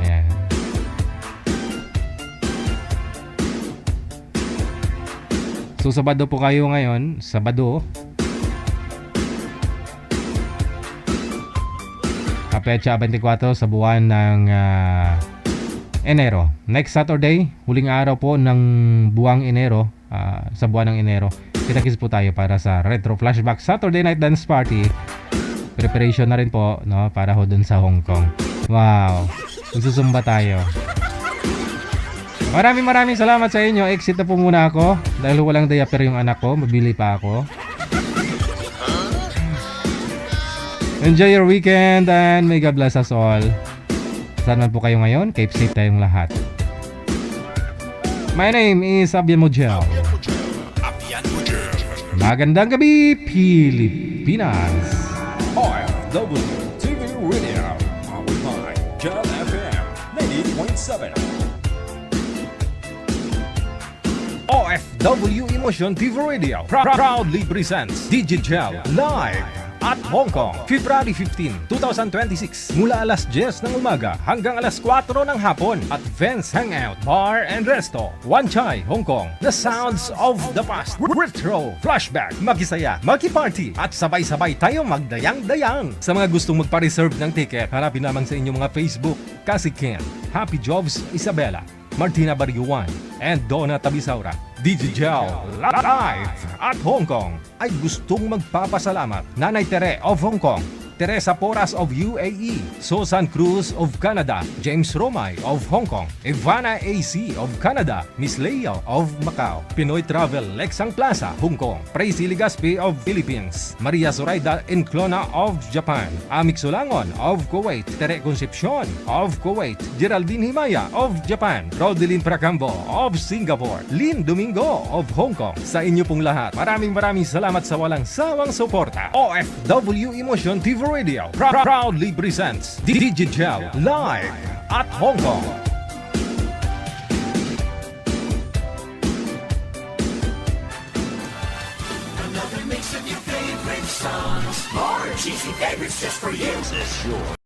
Ayan. So Sabado po kayo ngayon. Sabado. Petsa 24 sa buwan ng Enero. Next Saturday, huling araw po ng buwang Enero. Sa buwan ng Enero, kita-kits po tayo para sa Retro Flashback Saturday Night Dance Party. Preparation na rin po, no, para ho dun sa Hong Kong. Wow, magsusumba tayo. Maraming salamat sa inyo. Exit na po muna ako dahil walang diaper yung anak ko. Mabili pa ako. Enjoy your weekend and may God bless us all. Saan man po kayo ngayon, keep safe tayong lahat. My name is Abian Mojel. Magandang gabi, Pilipinas. OFW TV Radio, powered by Jal FM 90.7. OFW Emotion TV Radio proudly presents DigiJel Live at Hong Kong, February 15, 2026 mula alas 10 ng umaga hanggang alas 4 ng hapon at Vance Hangout Bar and Resto, Wan Chai, Hong Kong. The sounds of the past, retro, flashback, makisaya, makiparty at sabay-sabay tayo magdayang-dayang. Sa mga gustong magpa-reserve ng ticket, harapin lamang sa inyong mga Facebook, Kasi Ken, Happy Jobs, Isabela, Martina Barriuan, and Donna Tabisaura. DigiJel Live at Hong Kong ay gustong magpapasalamat Nanay Tere of Hong Kong, Teresa Porras of UAE, Susan Cruz of Canada, James Romay of Hong Kong, Ivana AC of Canada, Miss Leia of Macau, Pinoy Travel Lexang Plaza, Hong Kong, Praise Ligaspi of Philippines, Maria Zoraida Enclona of Japan, Amik Sulangon of Kuwait, Tere Concepcion of Kuwait, Geraldine Himaya of Japan, Rodeline Pracambo of Singapore, Lynn Domingo of Hong Kong. Sa inyo pong lahat, maraming salamat sa walang sawang suporta. OFW Emotion TV Radio proudly presents DigiJel Live at Hong Kong. Another mix of your favorite songs. More cheesy favorites just for you.